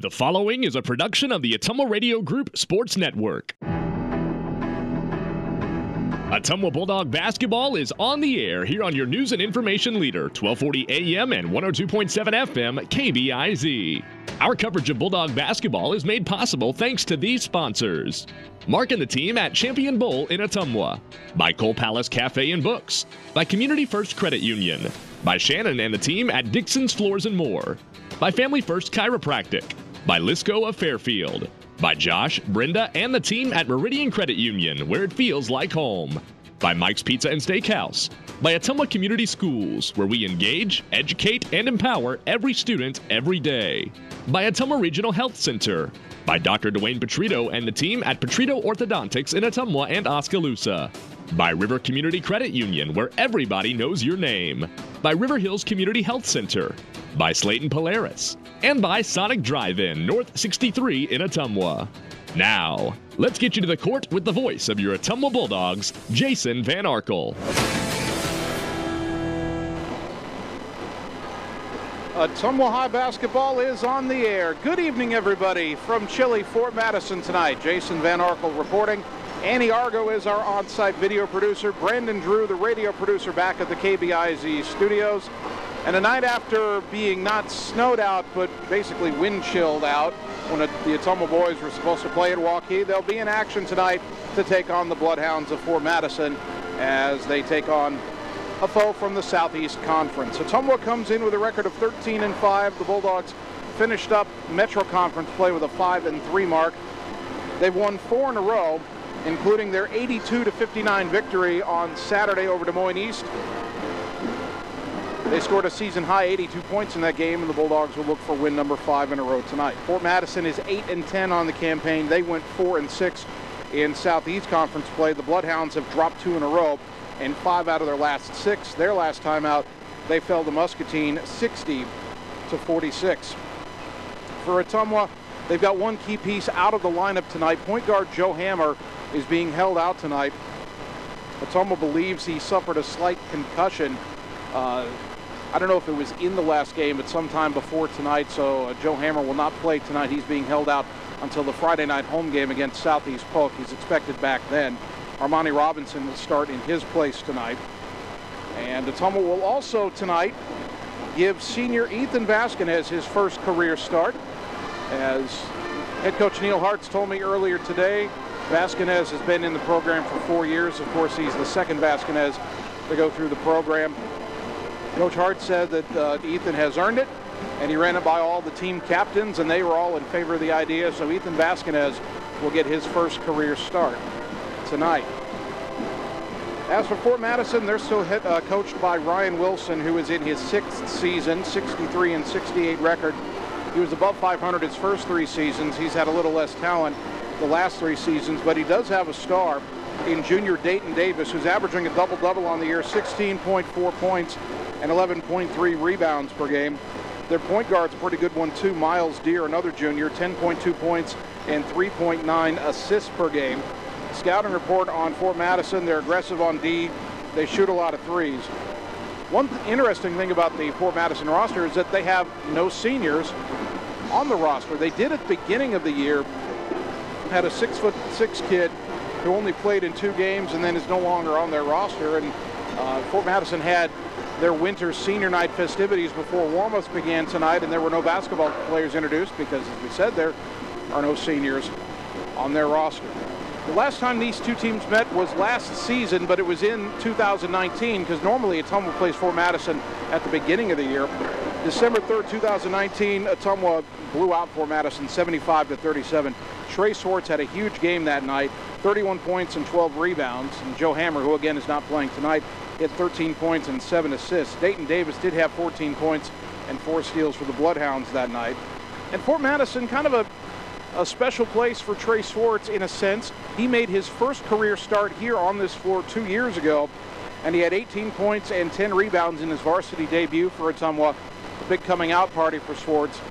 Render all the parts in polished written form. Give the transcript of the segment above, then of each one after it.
The following is a production of the Ottumwa Radio Group Sports Network. Ottumwa Bulldog basketball is on the air here on your news and information leader, 1240 AM and 102.7 FM KBIZ. Our coverage of Bulldog basketball is made possible thanks to these sponsors. Mark and the team at Champion Bowl in Ottumwa. By Cole Palace Cafe and Books. By Community First Credit Union. By Shannon and the team at Dixon's Floors and More. By Family First Chiropractic. By Lisco of Fairfield. By Josh, Brenda, and the team at Meridian Credit Union, where it feels like home. By Mike's Pizza and Steakhouse. By Ottumwa Community Schools, where we engage, educate, and empower every student every day. By Ottumwa Regional Health Center. By Dr. Dwayne Petrito and the team at Petrito Orthodontics in Ottumwa and Oskaloosa. By River Community Credit Union, where everybody knows your name. By River Hills Community Health Center. By Slayton Polaris. And by Sonic Drive-In, North 63 in Ottumwa. Now, let's get you to the court with the voice of your Ottumwa Bulldogs, Jason Van Arkel. Ottumwa High basketball is on the air. Good evening, everybody, from chilly Fort Madison tonight. Jason Van Arkel reporting. Annie Argo is our on-site video producer. Brandon Drew, the radio producer, back at the KBIZ studios. And a night after being not snowed out, but basically wind chilled out, when the Ottumwa boys were supposed to play at Waukee, they'll be in action tonight to take on the Bloodhounds of Fort Madison as they take on a foe from the Southeast Conference. Ottumwa comes in with a record of 13-5. The Bulldogs finished up Metro Conference play with a 5-3 mark. They've won 4 in a row, including their 82-59 victory on Saturday over Des Moines East. They scored a season-high 82 points in that game, and the Bulldogs will look for win number 5 in a row tonight. Fort Madison is 8-10 on the campaign. They went 4-6 in Southeast Conference play. The Bloodhounds have dropped 2 in a row, and 5 out of their last 6. Their last time out, they fell to Muscatine 60-46. For Ottumwa, they've got one key piece out of the lineup tonight. Point guard Joe Hammer is being held out tonight. Ottumwa believes he suffered a slight concussion. I don't know if it was in the last game, but sometime before tonight, so Joe Hammer will not play tonight. He's being held out until the Friday night home game against Southeast Polk. He's expected back then. Armani Robinson will start in his place tonight. And Ottumwa will also tonight give senior Ethan Vasquez his first career start. As head coach Neil Hartz told me earlier today, Vasquez has been in the program for 4 years. Of course, he's the second Vasquez to go through the program. Coach Hart said that Ethan has earned it, and he ran it by all the team captains, and they were all in favor of the idea. So Ethan Vasquez will get his first career start tonight. As for Fort Madison, they're still coached by Ryan Wilson, who is in his 6th season, 63-68 record. He was above 500 his first 3 seasons. He's had a little less talent the last 3 seasons, but he does have a star in junior Dayton Davis, who's averaging a double-double on the year, 16.4 points and 11.3 rebounds per game. Their point guard's a pretty good one, too. Miles Deere, another junior, 10.2 points and 3.9 assists per game. Scouting report on Fort Madison, they're aggressive on D. They shoot a lot of threes. One interesting thing about the Fort Madison roster is that they have no seniors on the roster. They did at the beginning of the year, had a 6'6" kid who only played in 2 games and then is no longer on their roster. And Fort Madison had their winter senior night festivities before warm-ups began tonight, and there were no basketball players introduced because, as we said, there are no seniors on their roster. The last time these two teams met was last season, but it was in 2019 because normally Ottumwa plays Fort Madison at the beginning of the year. December 3rd, 2019, Ottumwa blew out Fort Madison 75-37. Trey Swartz had a huge game that night, 31 points and 12 rebounds. And Joe Hammer, who again is not playing tonight, hit 13 points and 7 assists. Dayton Davis did have 14 points and 4 steals for the Bloodhounds that night. And Fort Madison, kind of a special place for Trey Swartz in a sense. He made his first career start here on this floor 2 years ago, and he had 18 points and 10 rebounds in his varsity debut for Ottumwa. A big coming out party for Swartz.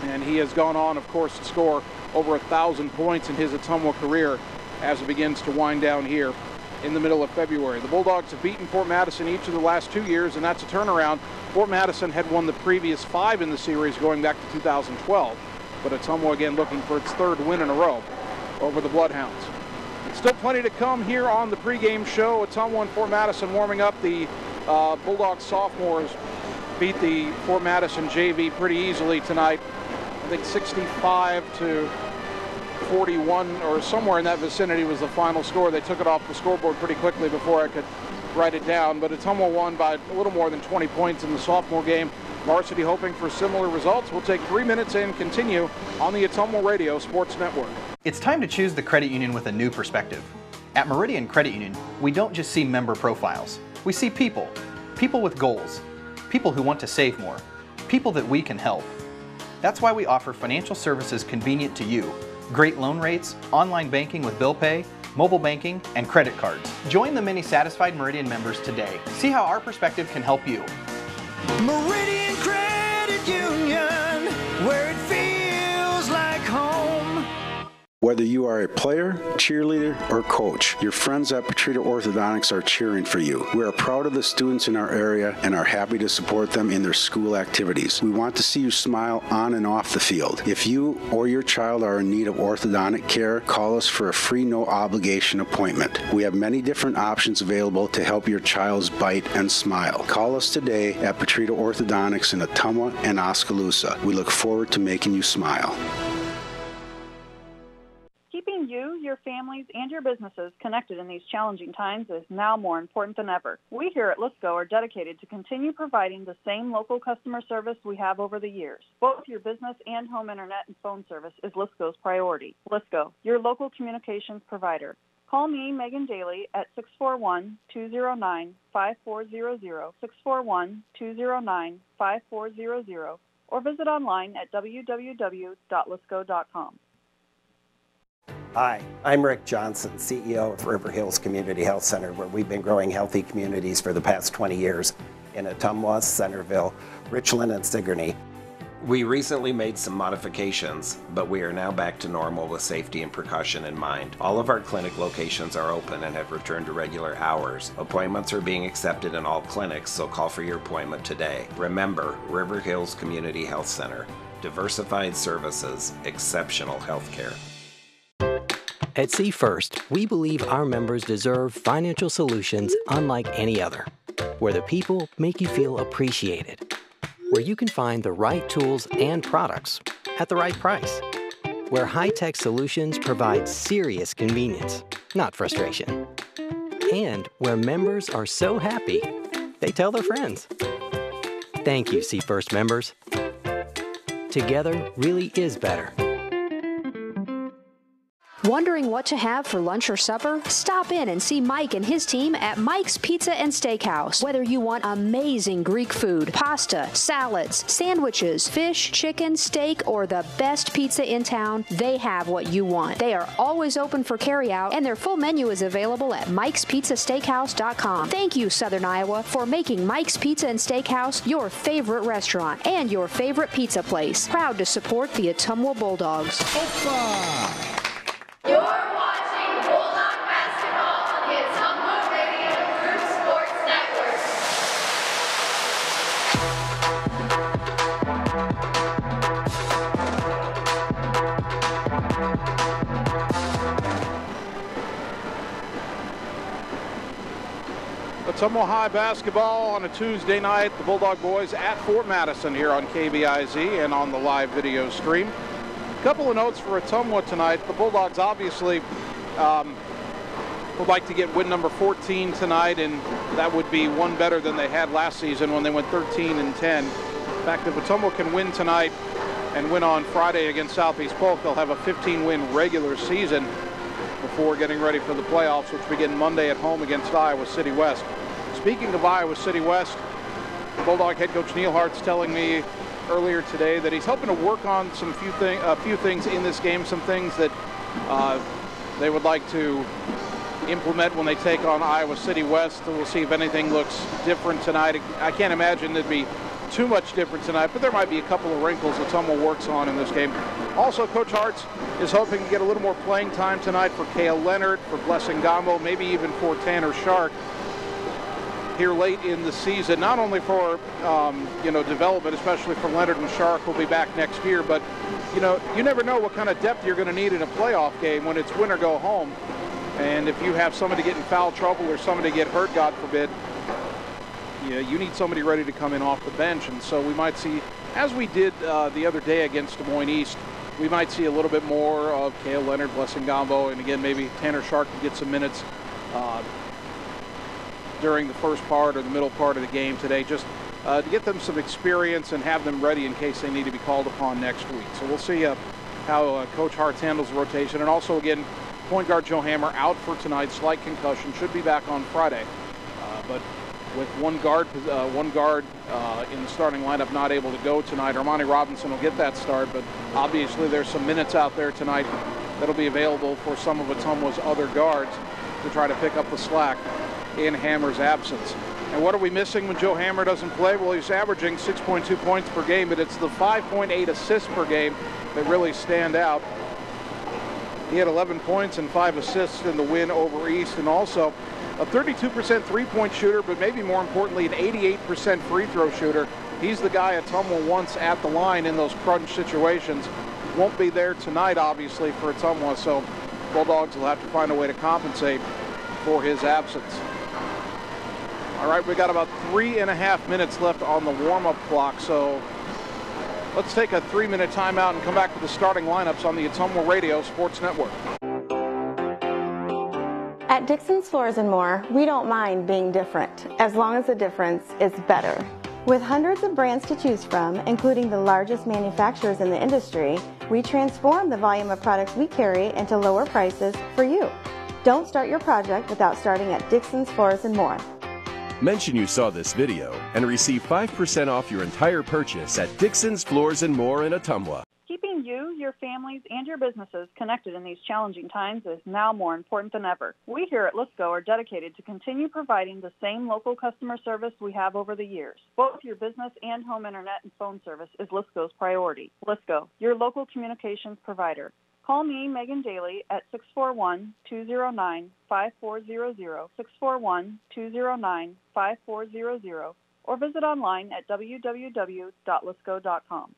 And he has gone on, of course, to score over 1,000 points in his Ottumwa career as it begins to wind down here in the middle of February. The Bulldogs have beaten Fort Madison each of the last 2 years, and that's a turnaround. Fort Madison had won the previous 5 in the series going back to 2012. but Ottumwa again looking for its third win in a row over the Bloodhounds. Still plenty to come here on the pregame show. Ottumwa and Fort Madison warming up. The Bulldogs sophomores beat the Fort Madison JV pretty easily tonight. I think 65-41 or somewhere in that vicinity was the final score. They took it off the scoreboard pretty quickly before I could write it down, but Ottumwa won by a little more than 20 points in the sophomore game. Varsity hoping for similar results. We'll take 3 minutes and continue on the Ottumwa Radio Sports Network. It's time to choose the credit union with a new perspective. At Meridian Credit Union, we don't just see member profiles. We see people. People with goals. People who want to save more. People that we can help. That's why we offer financial services convenient to you. Great loan rates, online banking with bill pay, mobile banking, and credit cards. Join the many satisfied Meridian members today. See how our perspective can help you. Meridian Credit Union, where it feels like home. Whether you are a player, cheerleader, or coach, your friends at Petrita Orthodontics are cheering for you. We are proud of the students in our area and are happy to support them in their school activities. We want to see you smile on and off the field. If you or your child are in need of orthodontic care, call us for a free no-obligation appointment. We have many different options available to help your child's bite and smile. Call us today at Petrita Orthodontics in Ottumwa and Oskaloosa. We look forward to making you smile. Keeping you, your families, and your businesses connected in these challenging times is now more important than ever. We here at Lisco are dedicated to continue providing the same local customer service we have over the years. Both your business and home internet and phone service is Lisco's priority. Lisco, your local communications provider. Call me, Megan Daly, at 641-209-5400, 641-209-5400, or visit online at www.lisco.com. Hi, I'm Rick Johnson, CEO of River Hills Community Health Center, where we've been growing healthy communities for the past 20 years in Ottumwa, Centerville, Richland, and Sigourney. We recently made some modifications, but we are now back to normal with safety and precaution in mind. All of our clinic locations are open and have returned to regular hours. Appointments are being accepted in all clinics, so call for your appointment today. Remember, River Hills Community Health Center. Diversified services, exceptional health care. At See First, we believe our members deserve financial solutions unlike any other, where the people make you feel appreciated, where you can find the right tools and products at the right price, where high-tech solutions provide serious convenience, not frustration, and where members are so happy they tell their friends. Thank you, See First members. Together really is better. Wondering what to have for lunch or supper? Stop in and see Mike and his team at Mike's Pizza and Steakhouse. Whether you want amazing Greek food, pasta, salads, sandwiches, fish, chicken, steak, or the best pizza in town, they have what you want. They are always open for carryout, and their full menu is available at mikespizzasteakhouse.com. Thank you, Southern Iowa, for making Mike's Pizza and Steakhouse your favorite restaurant and your favorite pizza place. Proud to support the Ottumwa Bulldogs. Opa! You're watching Bulldog Basketball on the Ottumwa Radio Group Sports Network. Ottumwa High basketball on a Tuesday night. The Bulldog boys at Fort Madison here on KBIZ and on the live video stream. A couple of notes for Ottumwa tonight. The Bulldogs obviously would like to get win number 14 tonight, and that would be one better than they had last season when they went 13-10. In fact, if Ottumwa can win tonight and win on Friday against Southeast Polk, they'll have a 15-win regular season before getting ready for the playoffs, which begin Monday at home against Iowa City West. Speaking of Iowa City West, Bulldog head coach Neil Hart's telling me earlier today that he's hoping to work on a few things in this game, some things that they would like to implement when they take on Iowa City West. So we'll see if anything looks different tonight. I can't imagine there'd be too much different tonight, but there might be a couple of wrinkles that Ottumwa works on in this game. Also, Coach Hartz is hoping to get a little more playing time tonight for Cale Leonard, for Blessing Gambo, maybe even for Tanner Shark. here late in the season, not only for development, especially for Leonard and Shark, who'll be back next year, but you never know what kind of depth you're going to need in a playoff game when it's win or go home. And if you have somebody get in foul trouble or somebody get hurt, God forbid, you need somebody ready to come in off the bench. And so we might see, as we did the other day against Des Moines East, we might see a little bit more of Cale Leonard, Blessing Gambo, and again, maybe Tanner Shark can get some minutes during the first part or the middle part of the game today, just to get them some experience and have them ready in case they need to be called upon next week. So we'll see how Coach Hartz handles the rotation. And also, again, point guard Joe Hammer out for tonight, slight concussion, should be back on Friday. But with one guard in the starting lineup not able to go tonight, Armani Robinson will get that start, but obviously there's some minutes out there tonight that'll be available for some of Ottumwa's other guards to try to pick up the slack in Hammer's absence. And what are we missing when Joe Hammer doesn't play? Well, he's averaging 6.2 points per game, but it's the 5.8 assists per game that really stand out. He had 11 points and 5 assists in the win over East, and also a 32% three-point shooter, but maybe more importantly, an 88% free throw shooter. He's the guy Ottumwa wants at the line in those crunch situations. Won't be there tonight, obviously, for Ottumwa, so Bulldogs will have to find a way to compensate for his absence. All right, we got about 3.5 minutes left on the warm-up clock, so let's take a 3-minute timeout and come back with the starting lineups on the Ottumwa Radio Sports Network. At Dixon's Floors & More, we don't mind being different, as long as the difference is better. With hundreds of brands to choose from, including the largest manufacturers in the industry, we transform the volume of products we carry into lower prices for you. Don't start your project without starting at Dixon's Floors & More. Mention you saw this video and receive 5% off your entire purchase at Dixon's Floors & More in Ottumwa. Keeping you, your families, and your businesses connected in these challenging times is now more important than ever. We here at Lisco are dedicated to continue providing the same local customer service we have over the years. Both your business and home internet and phone service is Lisco's priority. Lisco, your local communications provider. Call me, Megan Daly, at 641-209-5400, 641-209-5400, or visit online at www.lisco.com.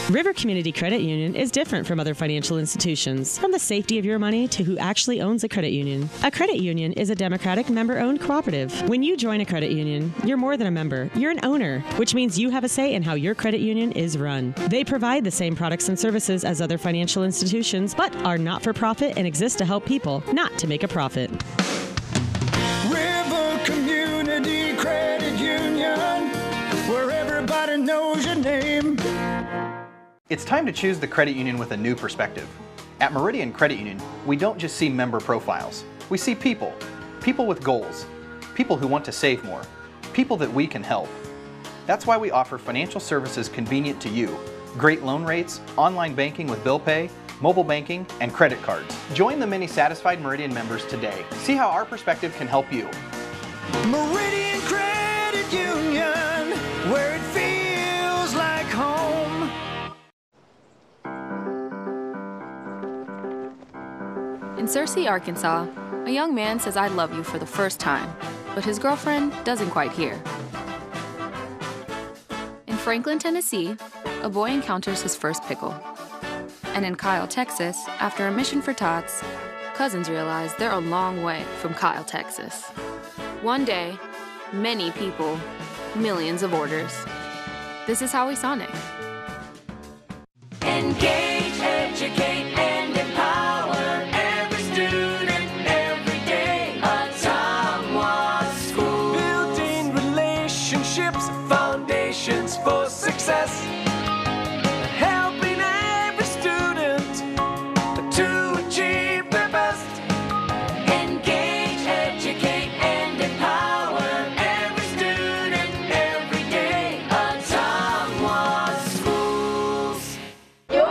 River Community Credit Union is different from other financial institutions, from the safety of your money to who actually owns a credit union. A credit union is a democratic member-owned cooperative. When you join a credit union, you're more than a member, you're an owner, which means you have a say in how your credit union is run. They provide the same products and services as other financial institutions, but are not-for-profit and exist to help people, not to make a profit. River Community Credit Union, where everybody knows your name. It's time to choose the credit union with a new perspective. At Meridian Credit Union, we don't just see member profiles. We see people. People with goals. People who want to save more. People that we can help. That's why we offer financial services convenient to you. Great loan rates, online banking with bill pay, mobile banking, and credit cards. Join the many satisfied Meridian members today. See how our perspective can help you. Meridian Credit Union, where it feels like home. In Searcy, Arkansas, a young man says I love you for the first time, but his girlfriend doesn't quite hear. In Franklin, Tennessee, a boy encounters his first pickle. And in Kyle, Texas, after a mission for tots, cousins realize they're a long way from Kyle, Texas. One day, many people, millions of orders. This is Howie Sonic. Engage, educate, and empower every student every day. Ottumwa School. Building relationships, foundations for success. Helping every student to achieve their best. Engage, educate, and empower every student every day. Ottumwa Schools. You're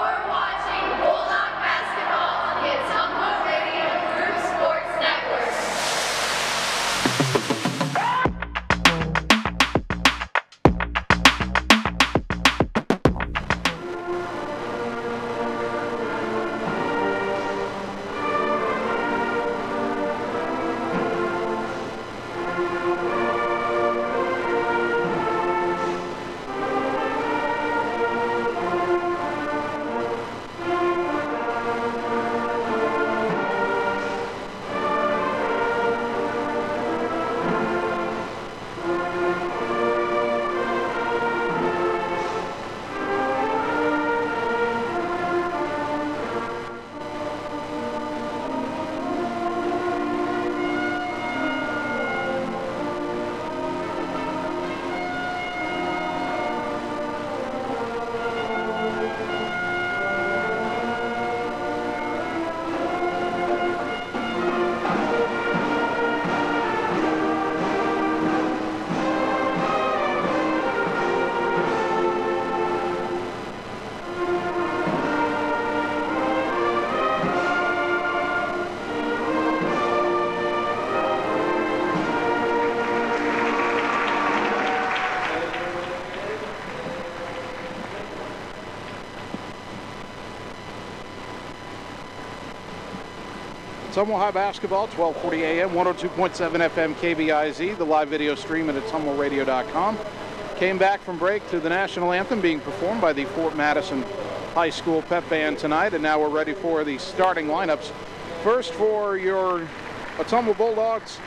Ottumwa High Basketball, 1240 AM, 102.7 FM KBIZ, the live video stream at ottumwaradio.com. Came back from break to the national anthem being performed by the Fort Madison High School pep band tonight, and now we're ready for the starting lineups. First for your Ottumwa Bulldogs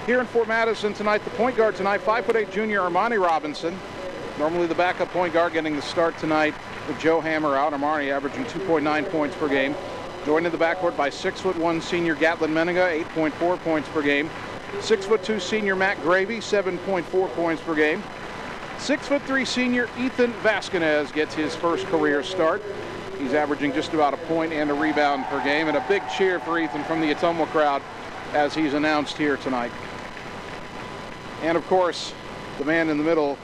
here in Fort Madison tonight, the point guard tonight, 5'8" junior Armani Robinson. Normally the backup point guard getting the start tonight with Joe Hammer out. Armani averaging 2.9 points per game. Joined in the backcourt by 6'1" senior Gatlin Menninga, 8.4 points per game. 6'2" senior Matt Gravy, 7.4 points per game. 6'3" senior Ethan Vasquez gets his first career start. He's averaging just about a point and a rebound per game. And a big cheer for Ethan from the Ottumwa crowd as he's announced here tonight. And of course, the man in the middle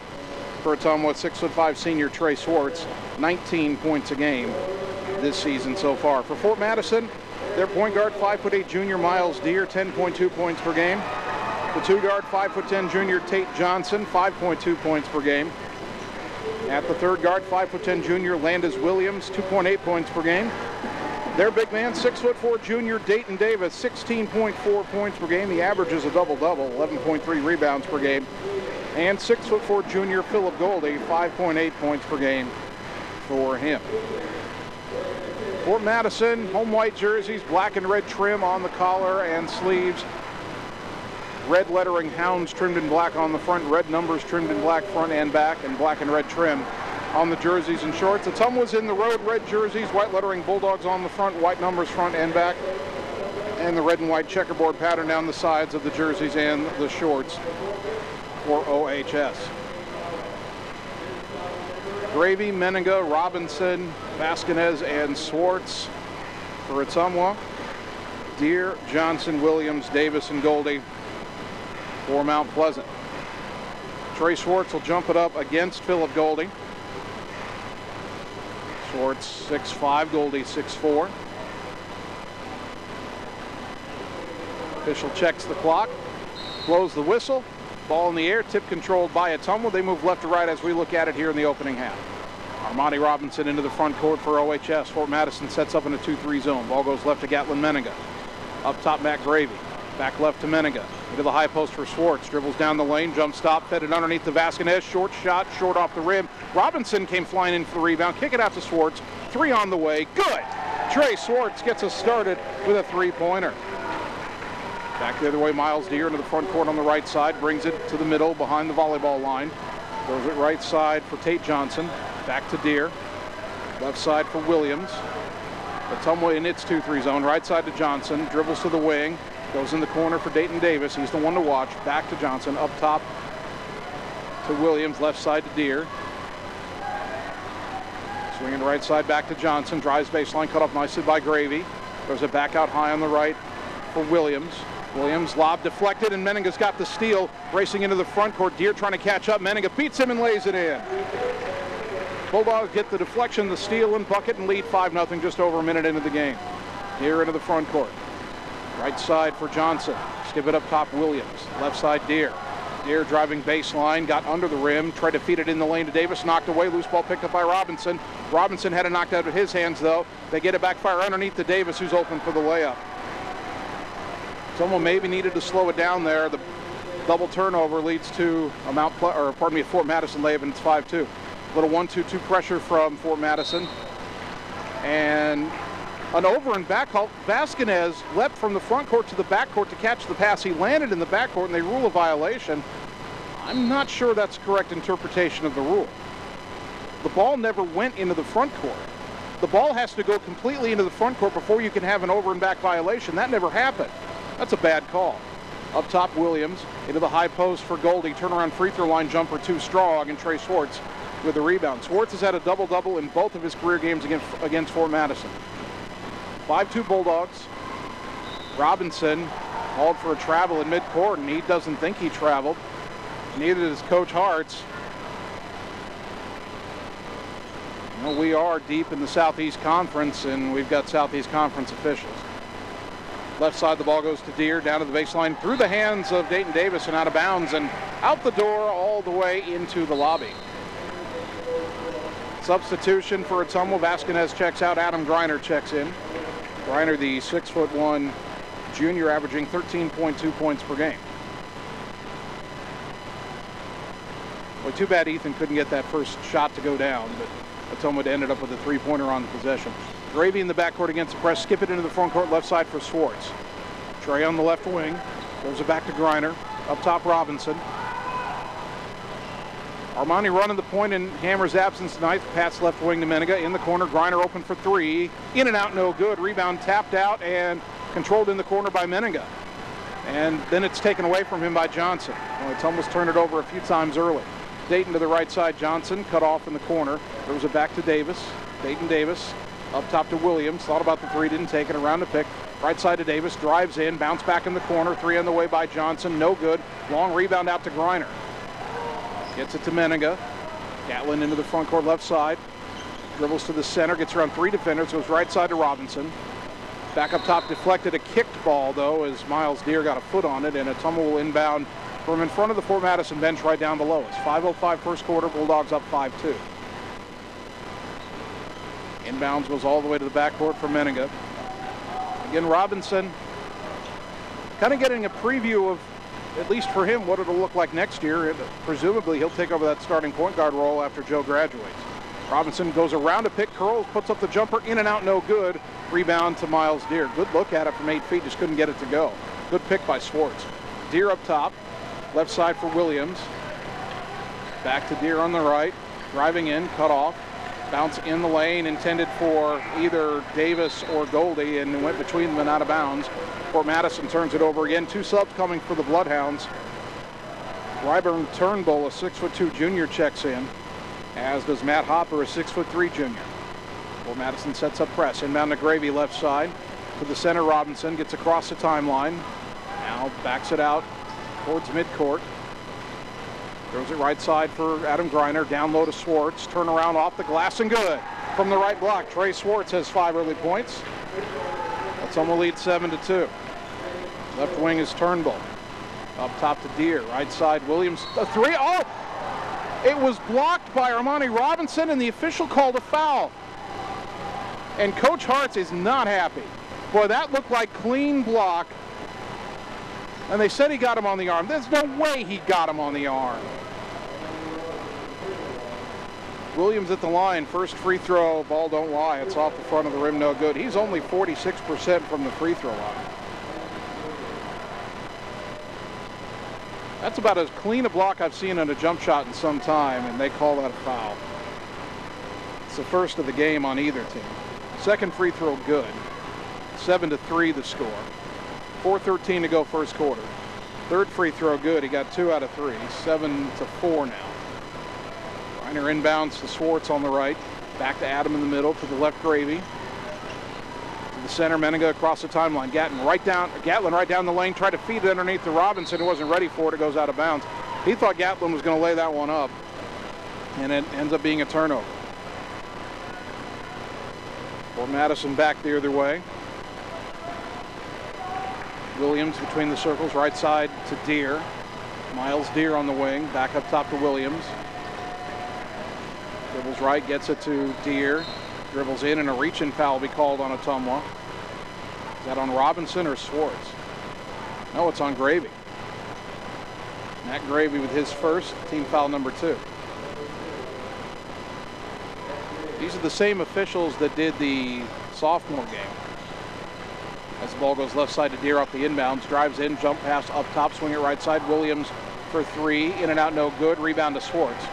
for Ottumwa, 6'5" senior Trey Swartz, 19 points a game this season so far. For Fort Madison, their point guard, 5'8" junior Miles Deere, 10.2 points per game. The two guard, 5'10" junior Tate Johnson, 5.2 points per game. At the third guard, 5'10" junior Landis Williams, 2.8 points per game. Their big man, 6'4" junior Dayton Davis, 16.4 points per game. He averages a double-double, 11.3 rebounds per game. And 6'4" junior Philip Goldie, 5.8 points per game for him. Fort Madison, home white jerseys, black and red trim on the collar and sleeves. Red lettering, Hounds trimmed in black on the front, red numbers trimmed in black front and back, and black and red trim on the jerseys and shorts. Ottumwa's in the road red jerseys, white lettering, Bulldogs on the front, white numbers front and back, and the red and white checkerboard pattern down the sides of the jerseys and the shorts for OHS. Gravy, Menninga, Robinson, Vasquez, and Swartz for Ottumwa. Deere, Johnson, Williams, Davis, and Goldie for Mount Pleasant. Trey Swartz will jump it up against Philip Goldie. Swartz 6'5", Goldie 6'4". Official checks the clock, blows the whistle. Ball in the air, tip controlled by Ottumwa. They move left to right as we look at it here in the opening half. Armani Robinson into the front court for OHS. Fort Madison sets up in a 2-3 zone. Ball goes left to Gatlin Menninga. Up top, Matt Gravy. Back left to Menninga. Into the high post for Swartz. Dribbles down the lane, jump stop, fed it underneath the Vasquez. Short shot, short off the rim. Robinson came flying in for the rebound. Kick it out to Swartz. Three on the way. Good! Trey Swartz gets us started with a three-pointer. Back the other way, Miles Deere into the front court on the right side. Brings it to the middle behind the volleyball line. Throws it right side for Tate Johnson. Back to Deere. Left side for Williams. Ottumwa in its 2-3 zone. Right side to Johnson. Dribbles to the wing. Goes in the corner for Dayton Davis. He's the one to watch. Back to Johnson. Up top to Williams. Left side to Deere. Swinging right side back to Johnson. Drives baseline. Cut off nicely by Gravy. Throws it back out high on the right for Williams. Williams lob deflected, and Menninga's got the steal. Racing into the front court. Deere trying to catch up. Menninga beats him and lays it in. Bulldogs get the deflection, the steal, and bucket, and lead 5-0 just over a minute into the game. Deere into the front court. Right side for Johnson. Skip it up top, Williams. Left side, Deere. Deere driving baseline, got under the rim, tried to feed it in the lane to Davis, knocked away. Loose ball picked up by Robinson. Robinson had it knocked out of his hands, though. They get it backfire underneath to Davis, who's open for the layup. Someone maybe needed to slow it down there. The double turnover leads to a Fort Madison layup, and it's 5-2. Little 1-2-2 pressure from Fort Madison. And an over and back call. Vasquez leapt from the front court to the back court to catch the pass. He landed in the back court, and they rule a violation. I'm not sure that's a correct interpretation of the rule. The ball never went into the front court. The ball has to go completely into the front court before you can have an over and back violation. That never happened. That's a bad call. Up top, Williams into the high post for Goldie. Turnaround free throw line jumper too strong, and Trey Swartz with the rebound. Swartz has had a double-double in both of his career games against Fort Madison. 5-2 Bulldogs. Robinson called for a travel in midcourt, and he doesn't think he traveled. Neither does Coach Hartz. You know, we are deep in the Southeast Conference, and we've got Southeast Conference officials. Left side, the ball goes to Deere, down to the baseline, through the hands of Dayton Davis and out of bounds, and out the door all the way into the lobby. Substitution for Ottumwa. Vasquez checks out. Adam Greiner checks in. Greiner, the 6'1" junior, averaging 13.2 points per game. Well, too bad Ethan couldn't get that first shot to go down, but Ottumwa ended up with a three-pointer on the possession. Gravy in the backcourt against the press. Skip it into the front court, left side for Swartz. Trey on the left wing. Throws it back to Griner. Up top, Robinson. Armani running the point in Hammer's absence tonight. Pat's left wing to Menega. In the corner, Griner open for three. In and out, no good. Rebound tapped out and controlled in the corner by Menega. And then it's taken away from him by Johnson. Well, Ottumwa's turned it over a few times early. Dayton to the right side. Johnson cut off in the corner. Throws it back to Davis. Dayton Davis up top to Williams. Thought about the three, didn't take it. Around the pick. Right side to Davis. Drives in. Bounce back in the corner. Three on the way by Johnson. No good. Long rebound out to Griner. Gets it to Menega. Gatlin into the front court left side. Dribbles to the center. Gets around three defenders. Goes right side to Robinson. Back up top. Deflected a kicked ball, though, as Miles Deere got a foot on it. And Ottumwa will inbound from in front of the Fort Madison bench right down below us. 5:05 first quarter. Bulldogs up 5-2. Inbounds goes all the way to the backcourt for Menega. Again, Robinson kind of getting a preview of, at least for him, what it'll look like next year. And presumably he'll take over that starting point guard role after Joe graduates. Robinson goes around a pick, curls, puts up the jumper, in and out, no good. Rebound to Miles Deere. Good look at it from 8 feet, just couldn't get it to go. Good pick by Swartz. Deere up top, left side for Williams. Back to Deere on the right, driving in, cut off. Bounce in the lane, intended for either Davis or Goldie, and went between them and out of bounds. Fort Madison turns it over again. Two subs coming for the Bloodhounds. Ryburn Turnbull, a 6'2" junior, checks in, as does Matt Hopper, a 6'3" junior. Fort Madison sets up press. Inbound to Gravy left side. To the center, Robinson gets across the timeline. Now backs it out towards midcourt. Throws it right side for Adam Griner. Down low to Swartz. Turnaround off the glass and good. From the right block, Trey Swartz has 5 early points. Ottumwa lead 7-2. Left wing is Turnbull. Up top to Deere. Right side, Williams. A three. Oh! It was blocked by Armani Robinson, and the official called a foul. And Coach Hartz is not happy. Boy, that looked like clean block. And they said he got him on the arm. There's no way he got him on the arm. Williams at the line. First free throw. Ball don't lie. It's off the front of the rim. No good. He's only 46% from the free throw line. That's about as clean a block I've seen on a jump shot in some time, and they call that a foul. It's the first of the game on either team. Second free throw good. 7-3 the score. 4:13 to go first quarter. Third free throw good. He got 2 out of 3. 7-4 now. Reiner inbounds to Swartz on the right. Back to Adam in the middle. To the left, Gravy. To the center, Menega across the timeline. Gatlin right down the lane. Tried to feed it underneath to Robinson, who wasn't ready for it. It goes out of bounds. He thought Gatlin was going to lay that one up, and it ends up being a turnover. Fort Madison back the other way. Williams between the circles, right side to Deere. Miles Deere on the wing, back up top to Williams. Dribbles right, gets it to Deere. Dribbles in, and a reach-in foul will be called on Ottumwa. Is that on Robinson or Swartz? No, it's on Gravy. Matt Gravy with his first, team foul number 2. These are the same officials that did the sophomore game. As the ball goes left side to Deere off the inbounds, drives in, jump pass up top, swing it right side. Williams for 3, in and out, no good. Rebound to Swartz.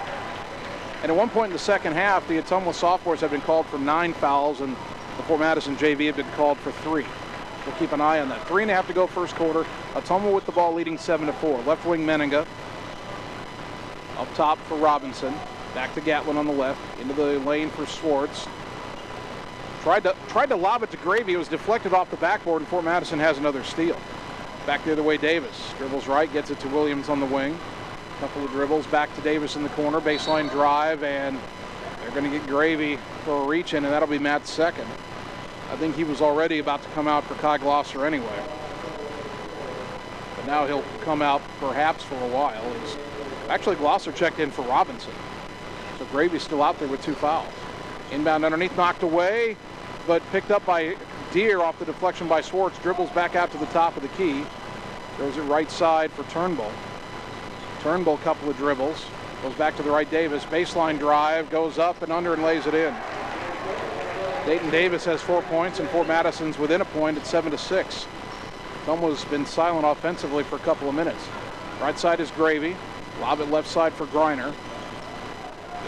And at one point in the second half, the Ottumwa sophomores have been called for 9 fouls, and the Fort Madison JV have been called for 3. We'll keep an eye on that. 3.5 to go first quarter. Ottumwa with the ball leading 7-4. Left wing Menega. Up top for Robinson. Back to Gatlin on the left. Into the lane for Swartz. Tried to lob it to Gravy. It was deflected off the backboard, and Fort Madison has another steal. Back the other way, Davis. Dribbles right, gets it to Williams on the wing. Couple of dribbles back to Davis in the corner. Baseline drive, and they're going to get Gravy for a reach in, and that'll be Matt's second. I think he was already about to come out for Kai Glosser anyway. But now he'll come out perhaps for a while. Actually, Glosser checked in for Robinson. So Gravy's still out there with 2 fouls. Inbound underneath, knocked away, but picked up by Deere off the deflection by Swartz, dribbles back out to the top of the key. Throws it right side for Turnbull. Turnbull, couple of dribbles. Goes back to the right, Davis. Baseline drive, goes up and under and lays it in. Dayton Davis has 4 points, and Fort Madison's within a point at 7-6. Ottumwa's been silent offensively for a couple of minutes. Right side is Gravy. Lob it left side for Griner.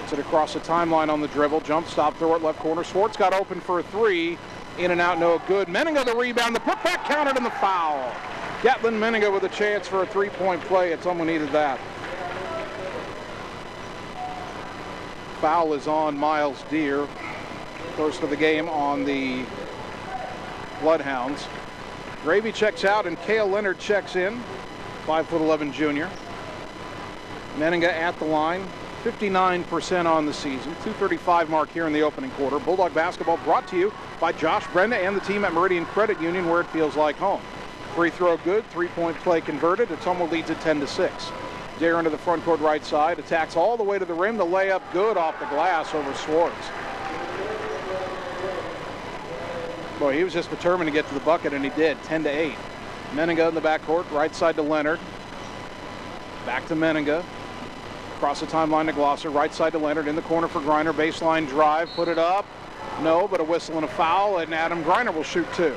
Gets it across the timeline on the dribble. Jump stop, throw it left corner. Swartz got open for a three. In and out, no good. Meninga the rebound. The putback counted and the foul. Gatlin Meninga with a chance for a three-point play. Ottumwa needed that. Foul is on Miles Deere. First of the game on the Bloodhounds. Gravy checks out and Cale Leonard checks in. 5'11" junior. Meninga at the line. 59% on the season. 2:35 mark here in the opening quarter. Bulldog basketball brought to you by Josh Brenda and the team at Meridian Credit Union, where it feels like home. Free throw good, three-point play converted. Ottumwa leads at 10-6. Dare into the front court right side, attacks all the way to the rim. The layup good off the glass over Swartz. Boy, he was just determined to get to the bucket, and he did. 10-8. Meninga in the backcourt, right side to Leonard. Back to Meninga. Across the timeline to Glosser, right side to Leonard, in the corner for Griner, baseline drive, put it up. No, but a whistle and a foul, and Adam Griner will shoot two.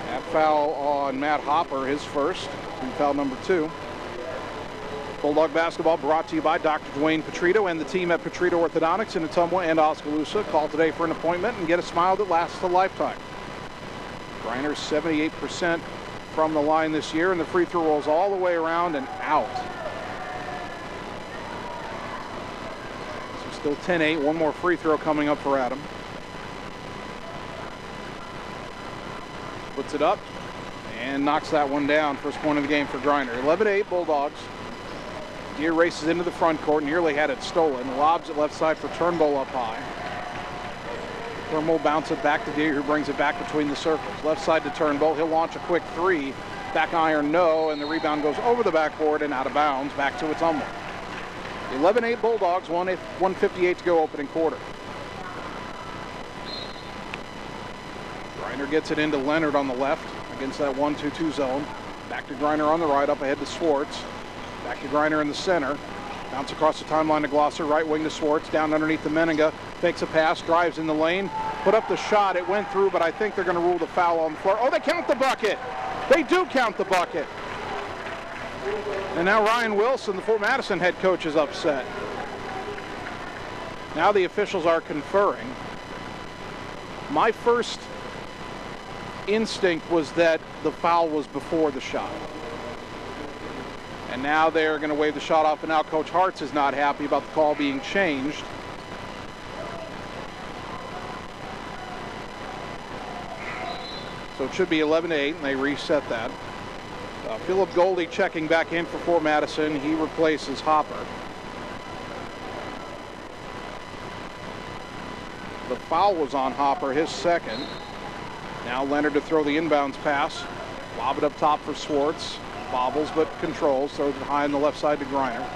That foul on Matt Hopper, his first, and foul number 2. Bulldog basketball brought to you by Dr. Dwayne Petrito and the team at Petrito Orthodontics in Ottumwa and Oskaloosa. Call today for an appointment and get a smile that lasts a lifetime. Griner's 78% from the line this year, and the free throw rolls all the way around and out. So still 10-8, one more free throw coming up for Adam. Puts it up and knocks that one down. First point of the game for Griner. 11-8 Bulldogs. Deere races into the front court, nearly had it stolen. Lobs it left side for Turnbull up high. Turnbull bounce it back to Deere, who brings it back between the circles. Left side to Turnbull. He'll launch a quick three. Back iron, no, and the rebound goes over the backboard and out of bounds. Back to Ottumwa. 11-8 Bulldogs, 1:58 to go opening quarter. Griner gets it into Leonard on the left against that 1-2-2 zone. Back to Griner on the right, up ahead to Swartz. Back to Griner in the center. Bounce across the timeline to Glosser, right wing to Swartz, down underneath the Meninga. Fakes a pass, drives in the lane, put up the shot. It went through, but I think they're going to rule the foul on the floor. Oh, they count the bucket. They do count the bucket. And now Ryan Wilson, the Fort Madison head coach, is upset. Now the officials are conferring. My first instinct was that the foul was before the shot. And now they're going to wave the shot off, and now Coach Hartz is not happy about the call being changed. So it should be 11-8, and they reset that. Philip Goldie checking back in for Fort Madison. He replaces Hopper. The foul was on Hopper, his second. Now Leonard to throw the inbounds pass. Lob it up top for Swartz. Bobbles but controls, throws it high on the left side to Griner.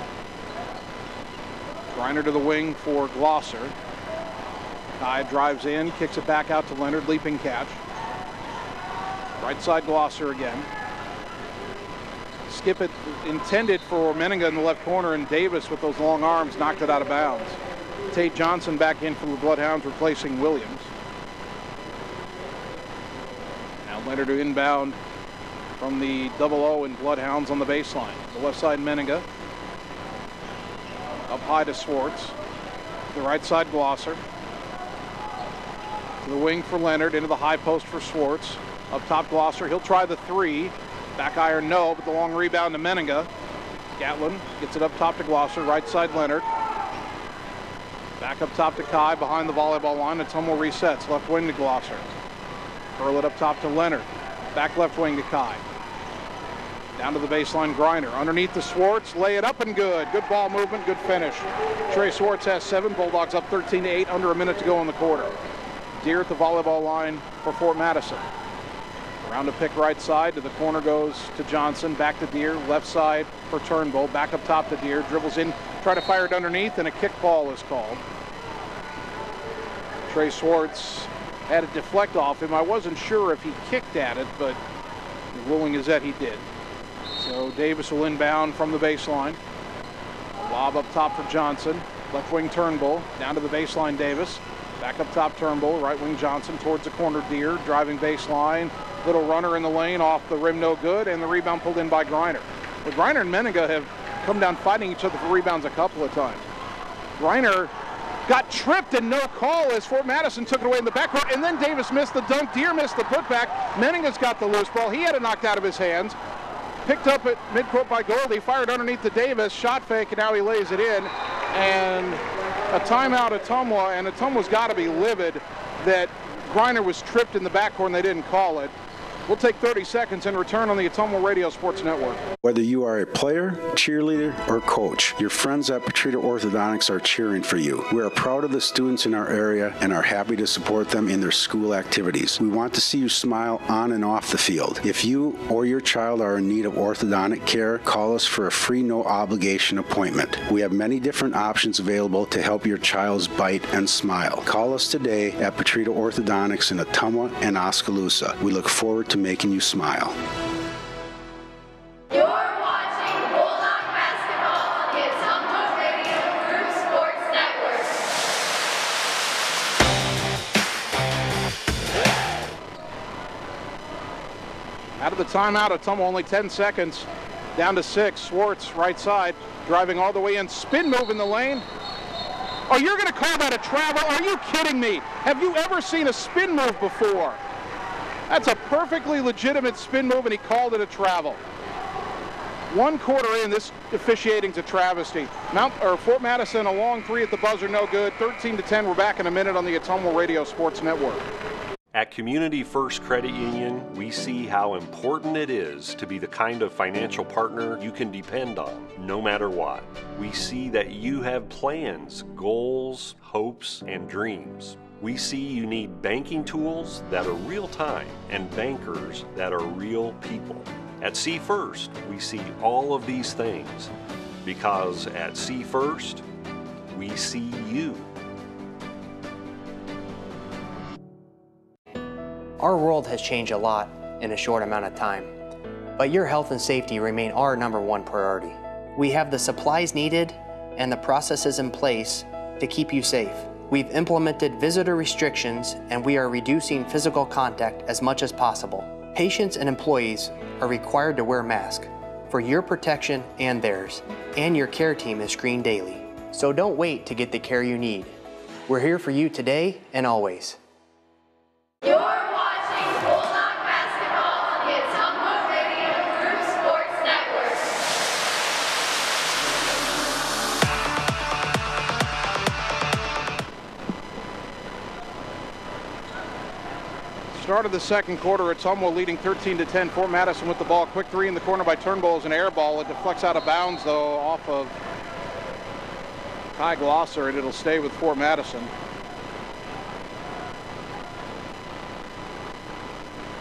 Griner to the wing for Glosser. Kai drives in, kicks it back out to Leonard, leaping catch. Right side Glosser again. Skip it intended for Meninga in the left corner, and Davis with those long arms knocked it out of bounds. Tate Johnson back in from the Bloodhounds, replacing Williams. Now Leonard to inbound from the 0-0 in Bloodhounds on the baseline. The left side Meninga. Up high to Swartz. The right side Glosser. To the wing for Leonard, into the high post for Swartz. Up top Glosser, he'll try the three. Back iron, no, but the long rebound to Meninga. Gatlin gets it up top to Glosser, right side Leonard. Back up top to Kai, behind the volleyball line. Ottumwa resets, left wing to Glosser. Curl it up top to Leonard. Back left wing to Kai. Down to the baseline, Griner. Underneath the Swartz, lay it up and good. Good ball movement, good finish. Trey Swartz has 7. Bulldogs up 13-8, under a minute to go in the quarter. Deere at the volleyball line for Fort Madison. Around to pick right side, to the corner goes to Johnson. Back to Deere, left side for Turnbull. Back up top to Deere, dribbles in, try to fire it underneath, and a kick ball is called. Trey Swartz had it deflect off him. I wasn't sure if he kicked at it, but the ruling is that he did. So Davis will inbound from the baseline. Lob up top for Johnson. Left wing Turnbull. Down to the baseline, Davis. Back up top, Turnbull. Right wing Johnson towards the corner, Deere. Driving baseline. Little runner in the lane. Off the rim, no good. And the rebound pulled in by Griner. Well, Griner and Meninga have come down fighting each other for rebounds a couple of times. Griner got tripped and no call as Fort Madison took it away in the backcourt. And then Davis missed the dunk. Deere missed the putback. Meninga's got the loose ball. He had it knocked out of his hands. Picked up at midcourt by Goldie, fired underneath to Davis, shot fake, and now he lays it in. And a timeout at Ottumwa, and Ottumwa's got to be livid that Griner was tripped in the backcourt and they didn't call it. We'll take 30 seconds and return on the Ottumwa Radio Sports Network. Whether you are a player, cheerleader, or coach, your friends at Petrita Orthodontics are cheering for you. We are proud of the students in our area and are happy to support them in their school activities. We want to see you smile on and off the field. If you or your child are in need of orthodontic care, call us for a free, no-obligation appointment. We have many different options available to help your child's bite and smile. Call us today at Petrita Orthodontics in Ottumwa and Oskaloosa. We look forward to making you smile. You're watching Bulldog Basketball on the Ottumwa Radio Group Sports Network. Out of the timeout, Ottumwa only 10 seconds. Down to 6. Swartz, right side, driving all the way in. Spin move in the lane. Oh, you're going to call that a travel? Are you kidding me? Have you ever seen a spin move before? That's a perfectly legitimate spin move, and he called it a travel. 1 quarter in, this officiating's a travesty. Fort Madison, a long 3 at the buzzer, no good. 13-10, we're back in a minute on the Ottumwa Radio Sports Network. At Community First Credit Union, we see how important it is to be the kind of financial partner you can depend on, no matter what. We see that you have plans, goals, hopes, and dreams. We see you need banking tools that are real-time and bankers that are real people. At See First, we see all of these things because at See First, we see you. Our world has changed a lot in a short amount of time, but your health and safety remain our #1 priority. We have the supplies needed and the processes in place to keep you safe. We've implemented visitor restrictions and we are reducing physical contact as much as possible. Patients and employees are required to wear masks for your protection and theirs, and your care team is screened daily. So don't wait to get the care you need. We're here for you today and always. You're watching Bulldog Basketball on the Ottumwa Radio Group Sports Network. Start of the second quarter, Ottumwa leading 13-10. Fort Madison with the ball. Quick 3 in the corner by Turnbull is an air ball. It deflects out of bounds, though, off of Kai Glosser, and it'll stay with Fort Madison.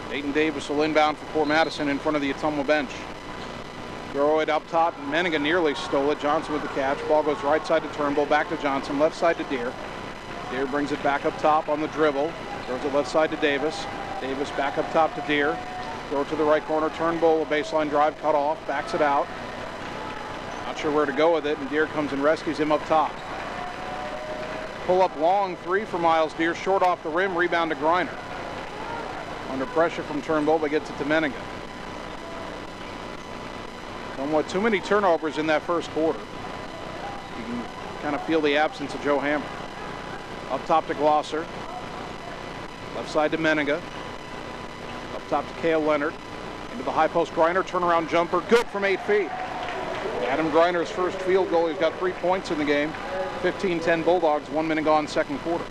Dayton Davis will inbound for Fort Madison in front of the Ottumwa bench. Throw it up top. Meninga nearly stole it. Johnson with the catch. Ball goes right side to Turnbull, back to Johnson, left side to Deere. Deere brings it back up top on the dribble. Throws it left side to Davis. Davis back up top to Deere. Throw it to the right corner. Turnbull, a baseline drive, cut off, backs it out. Not sure where to go with it, and Deere comes and rescues him up top. Pull up long 3 for Miles Deere, short off the rim, rebound to Griner. Under pressure from Turnbull, but gets it to Meninga. Somewhat too many turnovers in that first quarter. You can kind of feel the absence of Joe Hammer. Up top to Glosser. Left side to Meninga. Up top to Cale Leonard. Into the high post, Griner, turnaround jumper, good from 8 feet. Adam Griner's first field goal. He's got 3 points in the game. 15-10 Bulldogs, 1 minute gone, second quarter.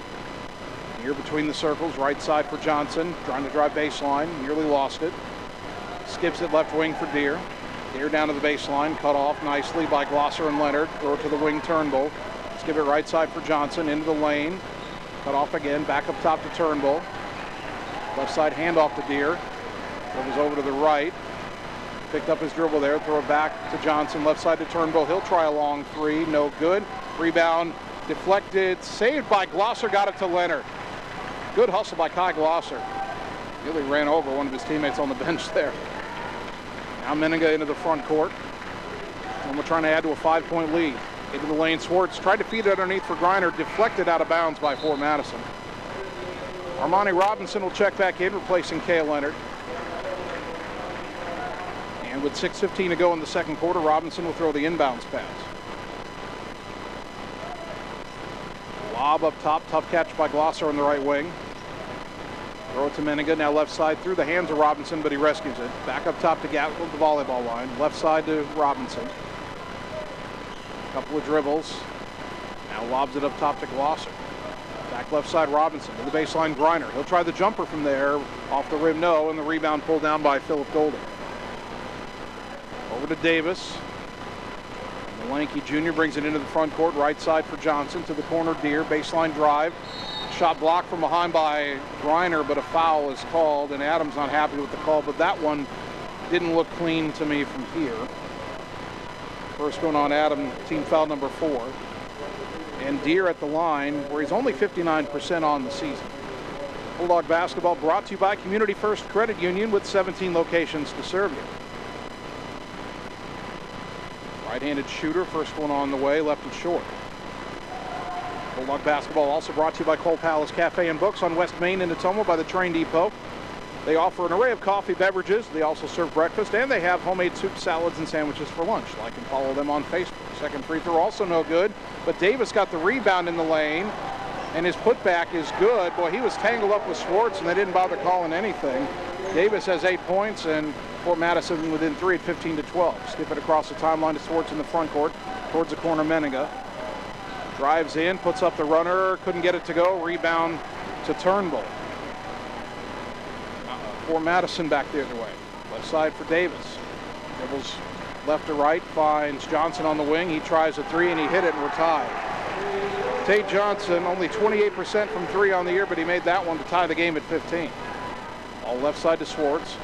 Here between the circles, right side for Johnson, trying to drive baseline, nearly lost it. Skips it left wing for Deere. Deere down to the baseline, cut off nicely by Glosser and Leonard. Throw it to the wing, Turnbull. Skip it right side for Johnson, into the lane. Cut off again, back up top to Turnbull. Left side handoff to Deere. Goes over to the right. Picked up his dribble there, throw it back to Johnson, left side to Turnbull. He'll try a long 3, no good. Rebound deflected, saved by Glosser, got it to Leonard. Good hustle by Kai Glosser. Nearly ran over one of his teammates on the bench there. Now Meninga into the front court. And we're trying to add to a 5-point lead. Into the lane, Swartz tried to feed it underneath for Griner, deflected out of bounds by Fort Madison. Armani Robinson will check back in, replacing Kay Leonard. And with 6:15 to go in the second quarter, Robinson will throw the inbounds pass. Lob up top, tough catch by Glosser on the right wing. Throw it to Meninga, now left side through the hands of Robinson, but he rescues it. Back up top to Gatwick with the volleyball line. Left side to Robinson. Couple of dribbles. Now lobs it up top to Glosser. Back left side, Robinson to the baseline, Griner. He'll try the jumper from there. Off the rim, no, and the rebound pulled down by Philip Golding. Over to Davis. And the lanky junior brings it into the front court. Right side for Johnson to the corner, Deere. Baseline drive. Shot blocked from behind by Griner, but a foul is called, and Adams not happy with the call, but that one didn't look clean to me from here. First one on Adam, team foul number 4. And Deere at the line, where he's only 59% on the season. Bulldog basketball brought to you by Community First Credit Union with 17 locations to serve you. Right-handed shooter, first one on the way, left it short. Bulldog basketball also brought to you by Coal Palace Cafe and Books on West Main in Ottumwa by the train depot. They offer an array of coffee beverages. They also serve breakfast, and they have homemade soup, salads, and sandwiches for lunch. Like and follow them on Facebook. Second free throw also no good, but Davis got the rebound in the lane, and his putback is good. Boy, he was tangled up with Swartz, and they didn't bother calling anything. Davis has 8 points, and Fort Madison within 3 at 15-12. Skip it across the timeline to Swartz in the front court, towards the corner, Meninga. Drives in, puts up the runner, couldn't get it to go. Rebound to Turnbull. For Madison back the other way. Left side for Davis. Dribbles left to right, finds Johnson on the wing. He tries a 3 and he hit it, and we're tied. Tate Johnson, only 28% from 3 on the year, but he made that one to tie the game at 15. All left side to Swartz.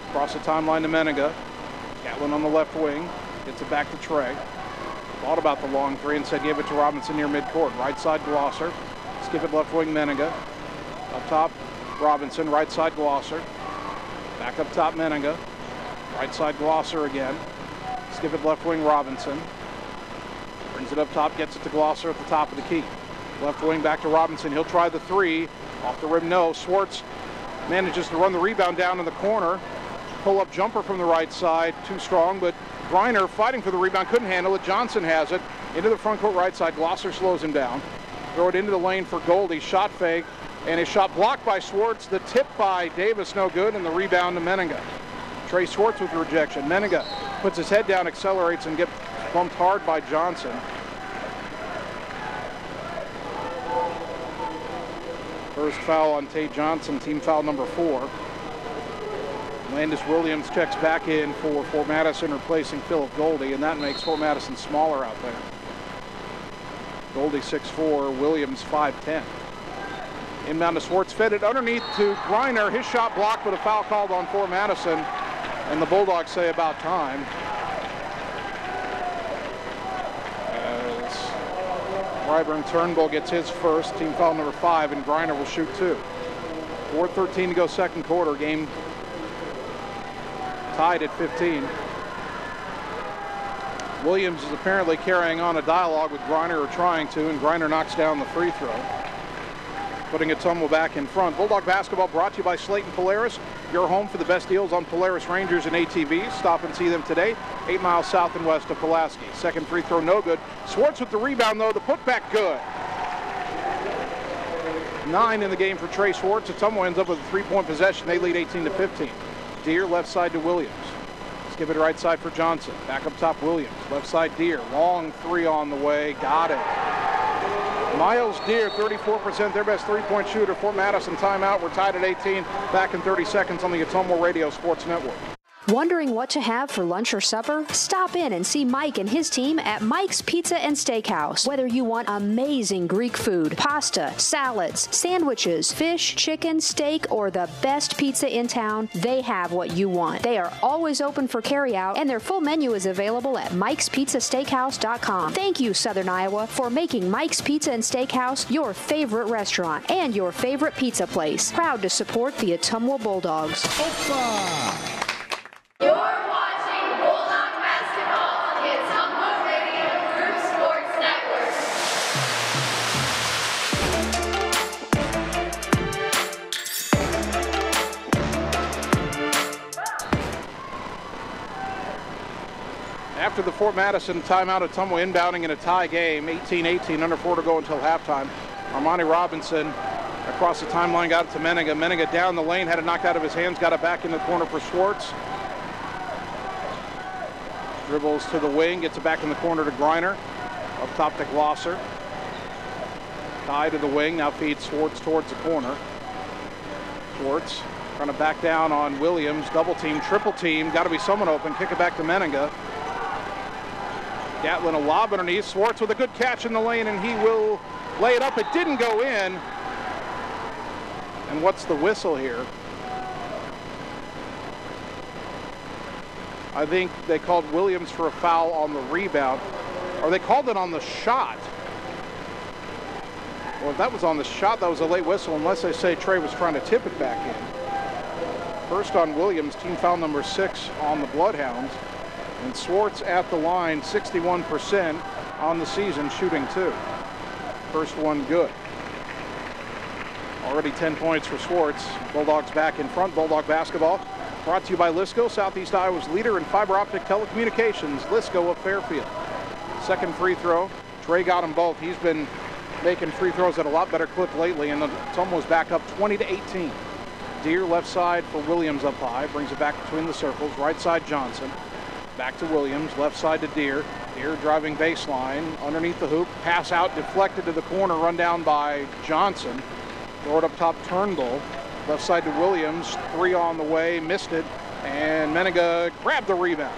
Across the timeline to Meninga. Gatlin on the left wing. Gets it back to Trey. Thought about the long 3 and said give it to Robinson near midcourt. Right side Glosser. Skip it left wing Meninga. Up top Robinson. Right side Glosser. Back up top Meninga. Right side Glosser again. Skip it left wing Robinson. Brings it up top, gets it to Glosser at the top of the key. Left wing back to Robinson. He'll try the 3. Off the rim, no. Swartz manages to run the rebound down in the corner. Pull-up jumper from the right side. Too strong, but Griner fighting for the rebound. Couldn't handle it. Johnson has it. Into the front court right side. Glosser slows him down. Throw it into the lane for Goldie. Shot fake. And his shot blocked by Swartz. The tip by Davis no good, and the rebound to Meninga. Trey Swartz with the rejection. Meninga puts his head down, accelerates, and gets bumped hard by Johnson. First foul on Tate Johnson, team foul number 4. Landis Williams checks back in for Fort Madison, replacing Philip Goldie, and that makes Fort Madison smaller out there. Goldie 6'4", Williams 5'10". Inbound to Swartz, fed it underneath to Griner. His shot blocked, but a foul called on Fort Madison, and the Bulldogs say about time. As Ryburn Turnbull gets his first, team foul number 5, and Griner will shoot 2. 4:13 to go second quarter, game tied at 15. Williams is apparently carrying on a dialogue with Griner, or trying to, and Griner knocks down the free throw, putting Ottumwa back in front. Bulldog basketball brought to you by Slayton Polaris, your home for the best deals on Polaris Rangers and ATVs. Stop and see them today, 8 miles south and west of Pulaski. Second free throw, no good. Swartz with the rebound, though. The putback, good. 9 in the game for Trey Swartz. Ottumwa ends up with a 3-point possession. They lead 18-15. Deere left side to Williams. Skip it right side for Johnson. Back up top, Williams. Left side, Deere. Long 3 on the way. Got it. Miles Deere, 34%, their best 3-point shooter. Fort Madison timeout. We're tied at 18. Back in 30 seconds on the Ottumwa Radio Sports Network. Wondering what to have for lunch or supper? Stop in and see Mike and his team at Mike's Pizza and Steakhouse. Whether you want amazing Greek food, pasta, salads, sandwiches, fish, chicken, steak, or the best pizza in town, they have what you want. They are always open for carryout, and their full menu is available at mikespizzasteakhouse.com. Thank you, Southern Iowa, for making Mike's Pizza and Steakhouse your favorite restaurant and your favorite pizza place. Proud to support the Ottumwa Bulldogs. You're watching Bulldog Basketball on the Ottumwa Radio Group Sports Network. After the Fort Madison timeout, Ottumwa inbounding in a tie game, 18-18, under 4 to go until halftime. Armani Robinson across the timeline, got it to Meniga. Meniga down the lane, had it knocked out of his hands, got it back in the corner for Schwartz. Dribbles to the wing, gets it back in the corner to Griner. Up top to Glosser. Tie to the wing, now feeds Schwartz towards the corner. Schwartz trying to back down on Williams. Double team, triple team, got to be someone open. Kick it back to Meniga. Gatlin a lob underneath. Schwartz with a good catch in the lane, and he will lay it up. It didn't go in. And what's the whistle here? I think they called Williams for a foul on the rebound, or they called it on the shot. Well, if that was on the shot, that was a late whistle, unless they say Trey was trying to tip it back in. First on Williams, team foul number 6 on the Bloodhounds. And Schwartz at the line, 61% on the season, shooting 2. First one good. Already 10 points for Schwartz. Bulldogs back in front. Bulldog basketball brought to you by Lisco, Southeast Iowa's leader in fiber optic telecommunications. Lisco of Fairfield. Second free throw. Trey got them both. He's been making free throws at a lot better clip lately, and it's almost back up 20-18. Deere left side for Williams up high. Brings it back between the circles. Right side Johnson. Back to Williams. Left side to Deere. Deere driving baseline. Underneath the hoop. Pass out. Deflected to the corner. Run down by Johnson. Throw it up top, Turnbull. Left side to Williams. 3 on the way, missed it. And Meniga grabbed the rebound.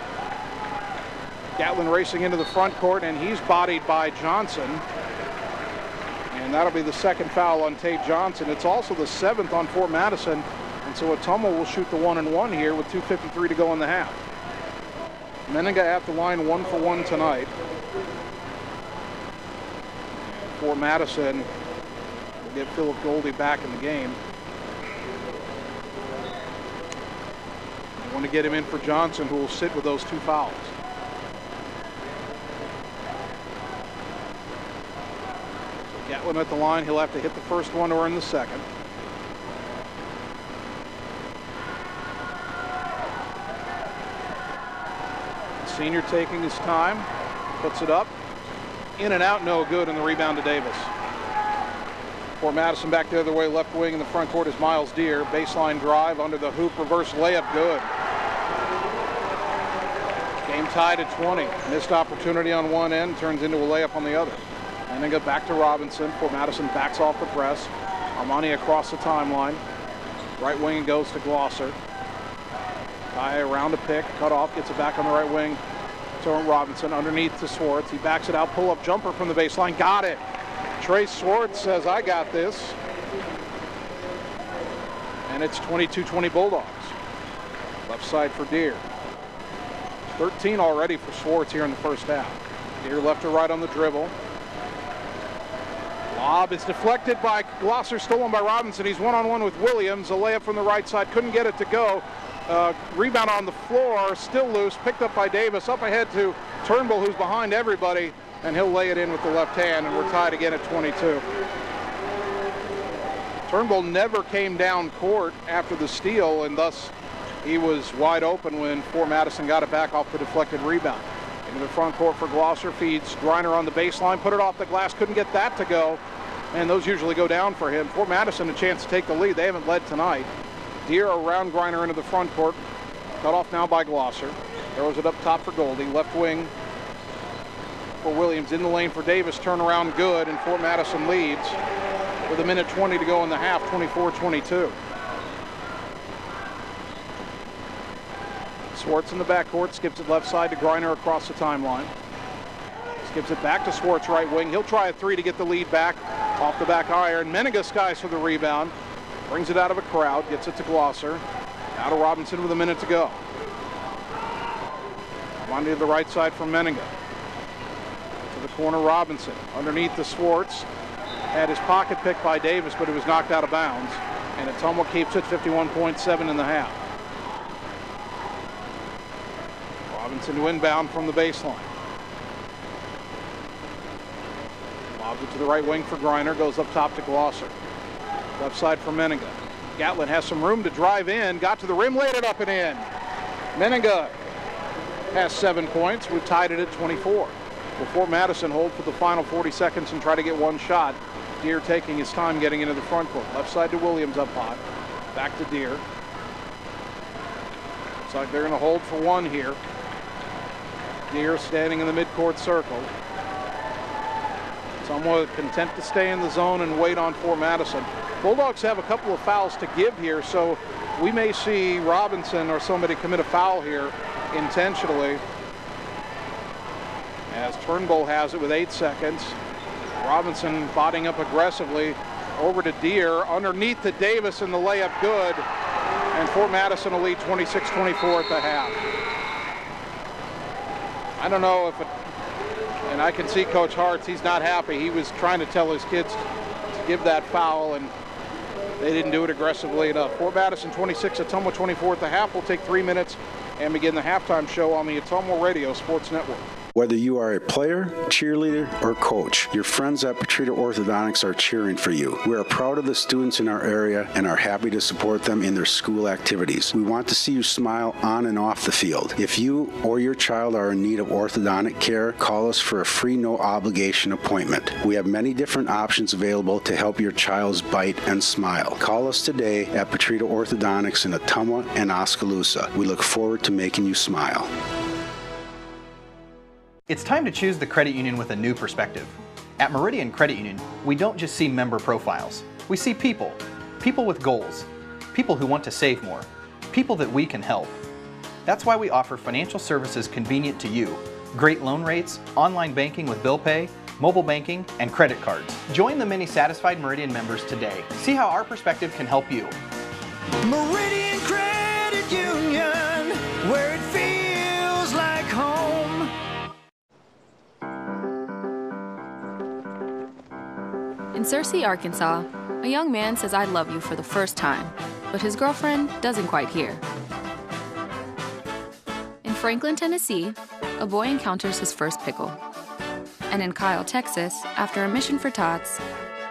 Gatlin racing into the front court, and he's bodied by Johnson. And that'll be the second foul on Tate Johnson. It's also the 7th on Fort Madison. And so Ottumwa will shoot the 1-and-1 here with 2:53 to go in the half. Meniga at the line, 1 for 1 tonight. Fort Madison will get Philip Goldie back in the game. They want to get him in for Johnson, who will sit with those 2 fouls. So Gatlin at the line. He'll have to hit the first one or in the second. Senior taking his time, puts it up, in and out, no good, and the rebound to Davis. Fort Madison back the other way, left wing in the front court is Miles Deere. Baseline drive under the hoop, reverse layup, good. Game tied at 20. Missed opportunity on one end, turns into a layup on the other. And then go back to Robinson. Fort Madison backs off the press. Armani across the timeline. Right wing goes to Glosser. Guy around a pick, cut off, gets it back on the right wing to Robinson, underneath to Schwartz. He backs it out, pull-up jumper from the baseline, got it. Trey Schwartz says, I got this. And it's 22-20 Bulldogs. Left side for Deere. 13 already for Schwartz here in the first half. Deere left to right on the dribble. Lob is deflected by Glosser, stolen by Robinson. He's one-on-one with Williams. A layup from the right side, couldn't get it to go. Rebound on the floor, still loose, picked up by Davis. Up ahead to Turnbull, who's behind everybody, and he'll lay it in with the left hand, and we're tied again at 22. Turnbull never came down court after the steal, and thus he was wide open when Fort Madison got it back off the deflected rebound. Into the front court for Glosser, feeds Griner on the baseline, put it off the glass, couldn't get that to go, and those usually go down for him. Fort Madison a chance to take the lead. They haven't led tonight. Deere around Griner into the front court. Cut off now by Glosser. Throws it up top for Goldie. Left wing for Williams. In the lane for Davis. Turnaround good, and Fort Madison leads with 1:20 to go in the half, 24-22. Swartz in the backcourt, skips it left side to Griner across the timeline. Skips it back to Swartz, right wing. He'll try a three to get the lead back. Off the back iron. Meninga skies for the rebound. Brings it out of a crowd, gets it to Glosser. Now to Robinson with a minute to go. Monday to the right side from Meninga. To the corner, Robinson. Underneath the Swartz. Had his pocket picked by Davis, but it was knocked out of bounds. And Ottumwa keeps it 51.7 in the half. Robinson to inbound from the baseline. Lobs it to the right wing for Griner. Goes up top to Glosser. Left side for Meninga. Gatlin has some room to drive in. Got to the rim, laid it up and in. Meninga has 7 points. We've tied it at 24. Before Madison hold for the final 40 seconds and try to get one shot. Deere taking his time getting into the front court. Left side to Williams up hot. Back to Deere. Looks like they're going to hold for one here. Deere standing in the midcourt circle. Somewhat content to stay in the zone and wait on for Madison. Bulldogs have a couple of fouls to give here, so we may see Robinson or somebody commit a foul here intentionally. As Turnbull has it with 8 seconds. Robinson botting up aggressively over to Deere, underneath to Davis, and the layup good. And Fort Madison will lead 26-24 at the half. I don't know if it, and I can see Coach Hartz, he's not happy. He was trying to tell his kids to give that foul, and they didn't do it aggressively enough. Fort Madison 26, Ottumwa 24 at the half. We'll take 3 minutes and begin the halftime show on the Ottumwa Radio Sports Network. Whether you are a player, cheerleader, or coach, your friends at Petrita Orthodontics are cheering for you. We are proud of the students in our area and are happy to support them in their school activities. We want to see you smile on and off the field. If you or your child are in need of orthodontic care, call us for a free no-obligation appointment. We have many different options available to help your child's bite and smile. Call us today at Petrita Orthodontics in Ottumwa and Oskaloosa. We look forward to making you smile. It's time to choose the credit union with a new perspective. At Meridian Credit Union, we don't just see member profiles. We see people. People with goals. People who want to save more. People that we can help. That's why we offer financial services convenient to you. Great loan rates, online banking with bill pay, mobile banking, and credit cards. Join the many satisfied Meridian members today. See how our perspective can help you. Meridian Credit Union, where it feels like home. In Searcy, Arkansas, a young man says I love you for the first time, but his girlfriend doesn't quite hear. In Franklin, Tennessee, a boy encounters his first pickle. And in Kyle, Texas, after a mission for tots,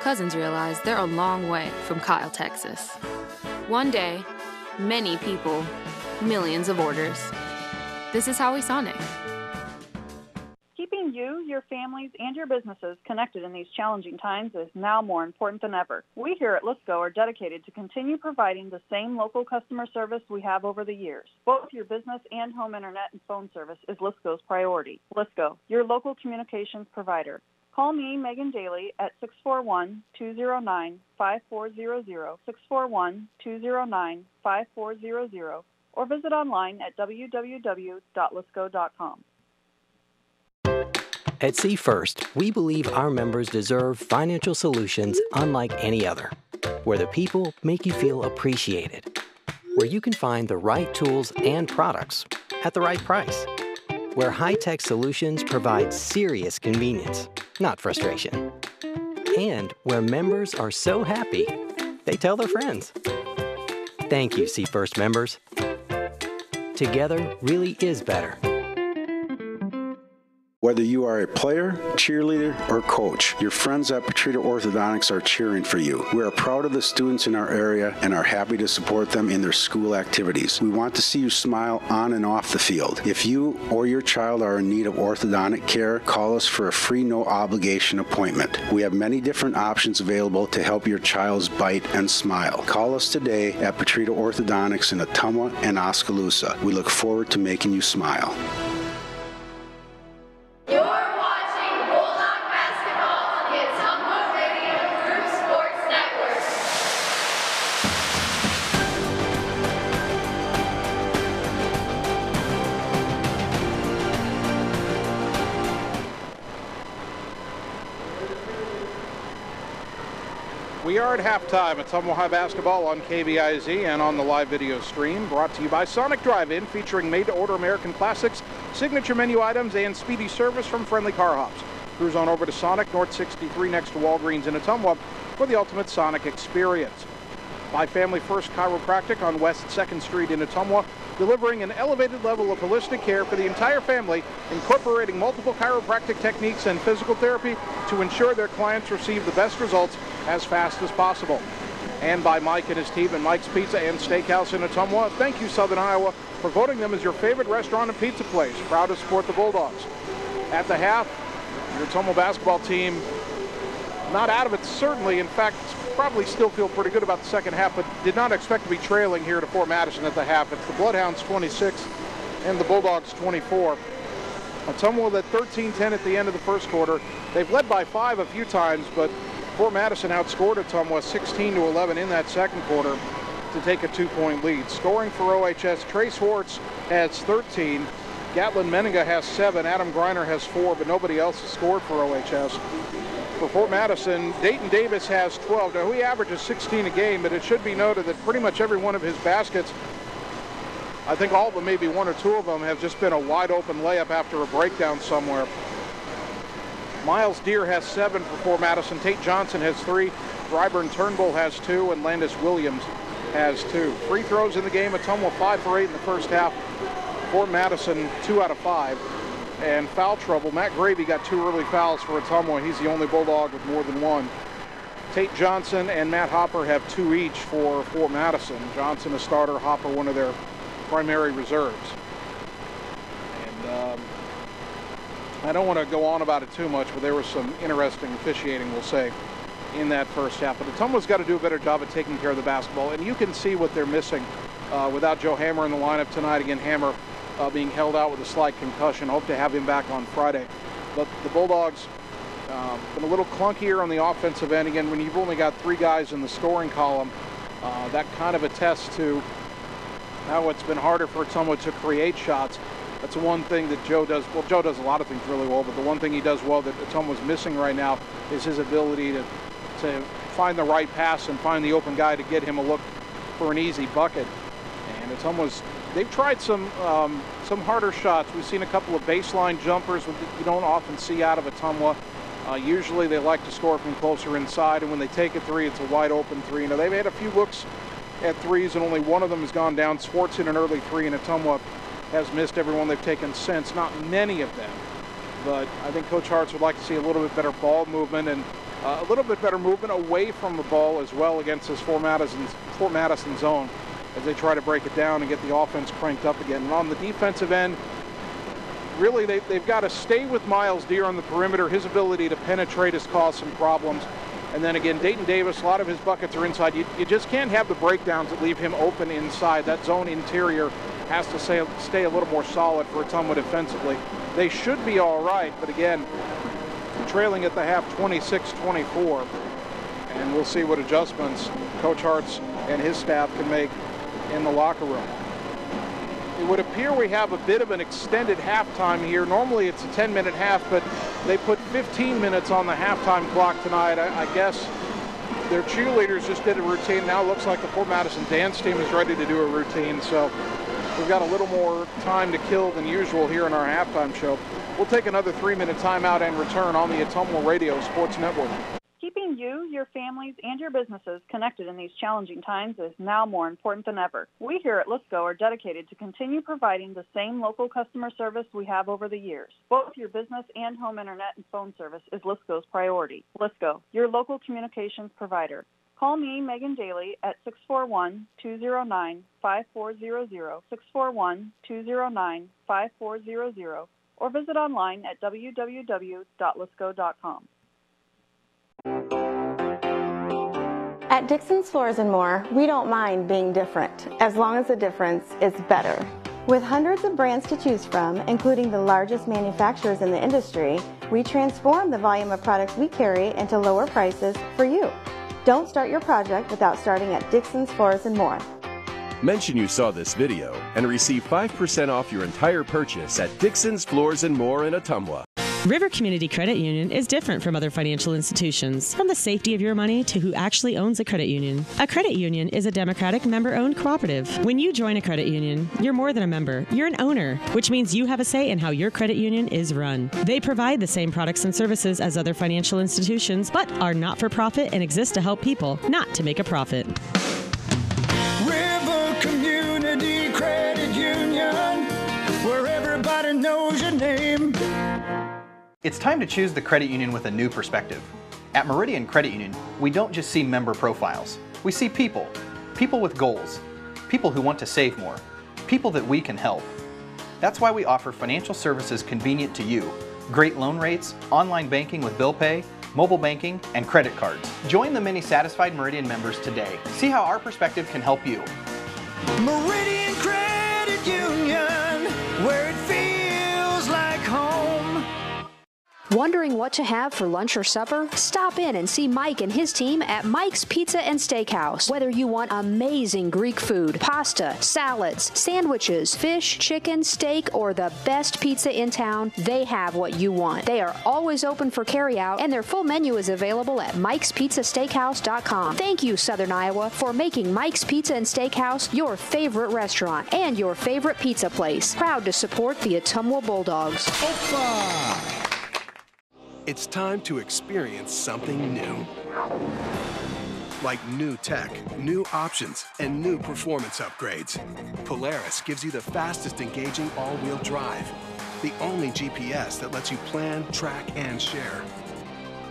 cousins realize they're a long way from Kyle, Texas. One day, many people, millions of orders. This is Howie Sonic. Keeping you, your families, and your businesses connected in these challenging times is now more important than ever. We here at Lisco are dedicated to continue providing the same local customer service we have over the years. Both your business and home internet and phone service is Lisco's priority. Lisco, your local communications provider. Call me, Megan Daly, at 641-209-5400, 641-209-5400, or visit online at www.lisco.com. At See First, we believe our members deserve financial solutions unlike any other, where the people make you feel appreciated, where you can find the right tools and products at the right price, where high-tech solutions provide serious convenience, not frustration, and where members are so happy they tell their friends. Thank you, See First members. Together really is better. Whether you are a player, cheerleader, or coach, your friends at Petrita Orthodontics are cheering for you. We are proud of the students in our area and are happy to support them in their school activities. We want to see you smile on and off the field. If you or your child are in need of orthodontic care, call us for a free no-obligation appointment. We have many different options available to help your child's bite and smile. Call us today at Petrita Orthodontics in Ottumwa and Oskaloosa. We look forward to making you smile. You're watching Bulldog Basketball on the Ottumwa Radio Group Sports Network. We are at halftime at Ottumwa High Basketball on KBIZ and on the live video stream, brought to you by Sonic Drive-In, featuring made-to-order American classics, signature menu items, and speedy service from friendly car hops. Cruise on over to Sonic, North 63 next to Walgreens in Ottumwa for the ultimate Sonic experience. By Family First Chiropractic on West 2nd Street in Ottumwa, delivering an elevated level of holistic care for the entire family, incorporating multiple chiropractic techniques and physical therapy to ensure their clients receive the best results as fast as possible. And by Mike and his team at Mike's Pizza and Steakhouse in Ottumwa. Thank you, Southern Iowa, for voting them as your favorite restaurant and pizza place. Proud to support the Bulldogs. At the half, your Ottumwa basketball team not out of it, certainly. In fact, probably still feel pretty good about the second half, but did not expect to be trailing here to Fort Madison at the half. It's the Bloodhounds 26 and the Bulldogs 24. Ottumwa led 13-10 at the end of the first quarter. They've led by 5 a few times, but Fort Madison outscored Ottumwa 16-11 in that second quarter to take a 2-point lead. Scoring for OHS, Trey Swartz has 13. Gatlin Meninga has 7. Adam Greiner has 4, but nobody else has scored for OHS. For Fort Madison, Dayton Davis has 12. Now, he averages 16 a game, but it should be noted that pretty much every one of his baskets, I think all of them, maybe 1 or 2 of them, have just been a wide-open layup after a breakdown somewhere. Miles Deere has 7 for Fort Madison. Tate Johnson has 3. Dryburn Turnbull has 2, and Landis Williams has 2. Free throws in the game, Ottumwa 5 for 8 in the first half. Fort Madison 2 out of 5. And foul trouble, Matt Gravy got 2 early fouls for Ottumwa. He's the only Bulldog with more than 1. Tate Johnson and Matt Hopper have 2 each for Fort Madison. Johnson a starter, Hopper one of their primary reserves. And I don't want to go on about it too much, but there was some interesting officiating, we'll say, in that first half. But Ottumwa's got to do a better job at taking care of the basketball, and you can see what they're missing without Joe Hammer in the lineup tonight. Again, Hammer being held out with a slight concussion. Hope to have him back on Friday. But the Bulldogs been a little clunkier on the offensive end. Again, when you've only got 3 guys in the scoring column, that kind of attests to how it's been harder for Ottumwa to create shots. That's one thing that Joe does. Well, Joe does a lot of things really well, but the one thing he does well that Ottumwa's missing right now is his ability to find the right pass and find the open guy to get him a look for an easy bucket. And Ottumwa's, they've tried some harder shots. We've seen a couple of baseline jumpers that you don't often see out of Ottumwa. Usually they like to score from closer inside, and when they take a 3, it's a wide open 3. Now, they've had a few looks at 3s, and only one of them has gone down. Swartz in an early 3, and Ottumwa has missed every one they've taken since. Not many of them, but I think Coach Hartz would like to see a little bit better ball movement and a little bit better movement away from the ball as well against this Fort Madison zone, as they try to break it down and get the offense cranked up again. And on the defensive end, really they've got to stay with Miles Deere on the perimeter. His ability to penetrate has caused some problems. And then again, Dayton Davis, a lot of his buckets are inside. You just can't have the breakdowns that leave him open inside. That zone interior has to stay a little more solid for Ottumwa defensively. They should be all right, but again, trailing at the half 26-24. And we'll see what adjustments Coach Hartz and his staff can make in the locker room. It would appear we have a bit of an extended halftime here. Normally it's a 10-minute half, but they put 15 minutes on the halftime clock tonight. I guess their cheerleaders just did a routine. Now it looks like the Fort Madison dance team is ready to do a routine, so we've got a little more time to kill than usual here in our halftime show. We'll take another 3-minute timeout and return on the Ottumwa Radio Sports Network. Keeping you, your families, and your businesses connected in these challenging times is now more important than ever. We here at Lisco are dedicated to continue providing the same local customer service we have over the years. Both your business and home internet and phone service is Lisco's priority. Lisco, your local communications provider. Call me, Megan Daly, at 641-209-5400, 641-209-5400, or visit online at www.lisco.com. At Dixon's Floors & More, we don't mind being different, as long as the difference is better. With hundreds of brands to choose from, including the largest manufacturers in the industry, we transform the volume of products we carry into lower prices for you. Don't start your project without starting at Dixon's Floors & More. Mention you saw this video and receive 5% off your entire purchase at Dixon's Floors & More in Ottumwa. River Community Credit Union is different from other financial institutions, from the safety of your money to who actually owns a credit union. A credit union is a democratic member-owned cooperative. When you join a credit union, you're more than a member, you're an owner, which means you have a say in how your credit union is run. They provide the same products and services as other financial institutions, but are not-for-profit and exist to help people, not to make a profit. River Community Credit Union, where everybody knows your name. It's time to choose the credit union with a new perspective. At Meridian Credit Union, we don't just see member profiles. We see people. People with goals. People who want to save more. People that we can help. That's why we offer financial services convenient to you. Great loan rates, online banking with bill pay, mobile banking, and credit cards. Join the many satisfied Meridian members today. See how our perspective can help you. Meridian Credit Union, where it feels like home. Wondering what to have for lunch or supper? Stop in and see Mike and his team at Mike's Pizza and Steakhouse. Whether you want amazing Greek food, pasta, salads, sandwiches, fish, chicken, steak, or the best pizza in town, they have what you want. They are always open for carryout, and their full menu is available at Mike'sPizzaSteakhouse.com. Thank you, Southern Iowa, for making Mike's Pizza and Steakhouse your favorite restaurant and your favorite pizza place. Proud to support the Ottumwa Bulldogs. Opa! It's time to experience something new. Like new tech, new options, and new performance upgrades. Polaris gives you the fastest engaging all-wheel drive. The only GPS that lets you plan, track, and share.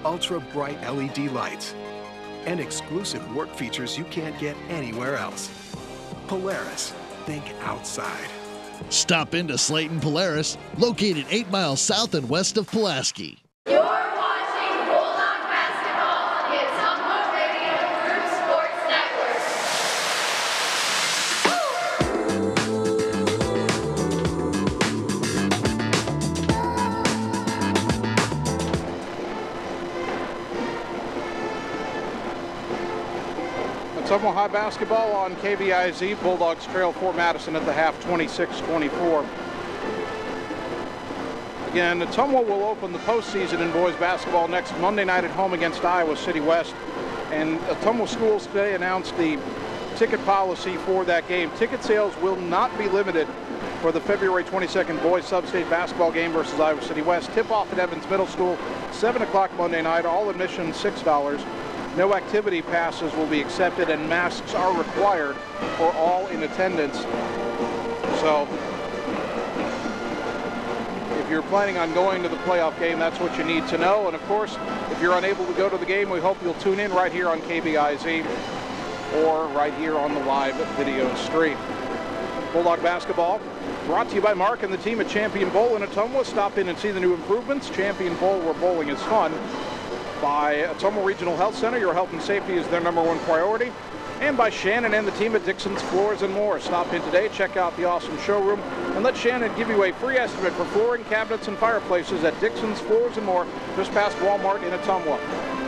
Ultra bright LED lights. And exclusive work features you can't get anywhere else. Polaris, think outside. Stop into Slayton Polaris, located 8 miles south and west of Pulaski. You're watching Bulldog Basketball on the Ottumwa Radio Group Sports Network. Ottumwa High basketball on KBIZ. Bulldogs trail for Madison at the half, 26-24. Again, Ottumwa will open the postseason in boys basketball next Monday night at home against Iowa City West. And Ottumwa Schools today announced the ticket policy for that game. Ticket sales will not be limited for the February 22nd boys sub-state basketball game versus Iowa City West. Tip-off at Evans Middle School, 7 o'clock Monday night. All admission $6. No activity passes will be accepted, and masks are required for all in attendance. So if you're planning on going to the playoff game, that's what you need to know. And of course, if you're unable to go to the game, we hope you'll tune in right here on KBIZ or right here on the live video stream. Bulldog basketball brought to you by Mark and the team at Champion Bowl in Ottumwa. Stop in and see the new improvements. Champion Bowl, where bowling is fun. By Ottumwa Regional Health Center, your health and safety is their #1 priority. And by Shannon and the team at Dixon's Floors and More. Stop in today, check out the awesome showroom, and let Shannon give you a free estimate for flooring, cabinets, and fireplaces at Dixon's Floors and More, just past Walmart in Ottumwa.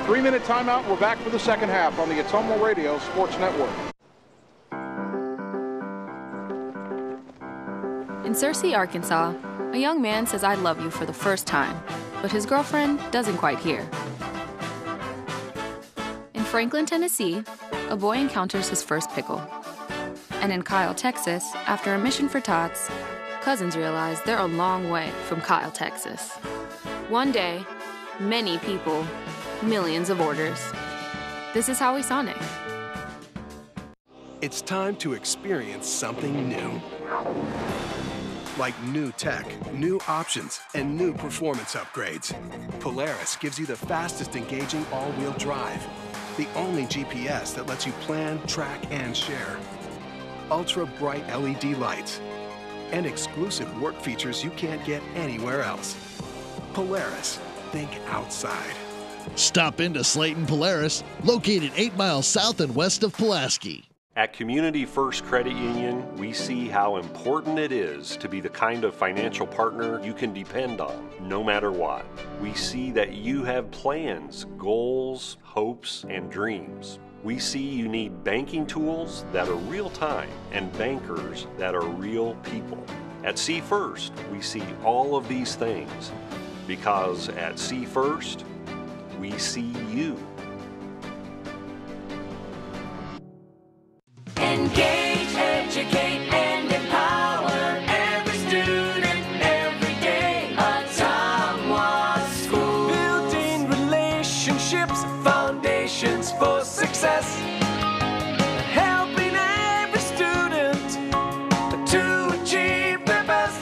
3-minute timeout. We're back for the second half on the Ottumwa Radio Sports Network. In Searcy, Arkansas, a young man says I love you for the first time, but his girlfriend doesn't quite hear. In Franklin, Tennessee, a boy encounters his first pickle. And in Kyle, Texas, after a mission for tots, cousins realize they're a long way from Kyle, Texas. One day, many people, millions of orders. This is Howie Sonic. It's time to experience something new. Like new tech, new options, and new performance upgrades. Polaris gives you the fastest engaging all-wheel drive. The only GPS that lets you plan, track, and share. Ultra bright LED lights. And exclusive work features you can't get anywhere else. Polaris, think outside. Stop into Slayton Polaris, located 8 miles south and west of Pulaski. At Community First Credit Union, we see how important it is to be the kind of financial partner you can depend on, no matter what. We see that you have plans, goals, hopes, and dreams. We see you need banking tools that are real-time and bankers that are real people. At See First, we see all of these things. because at See First, we see you. Engage, educate, and empower every student every day. Ottumwa School. Building relationships, foundations for success. Helping every student to achieve their best.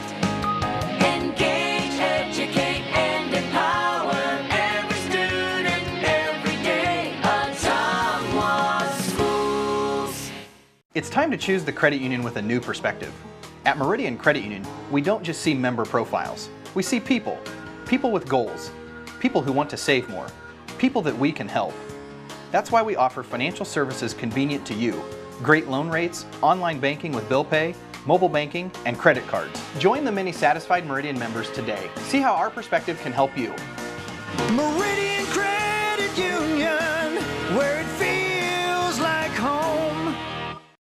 Engage, educate, and empower every student every day. Ottumwa Schools. It's time to choose the credit union with a new perspective. At Meridian Credit Union, we don't just see member profiles. We see people. People with goals. People who want to save more. People that we can help. That's why we offer financial services convenient to you. Great loan rates, online banking with bill pay, mobile banking, and credit cards. Join the many satisfied Meridian members today. See how our perspective can help you. Meridian Credit Union, where it feels like home.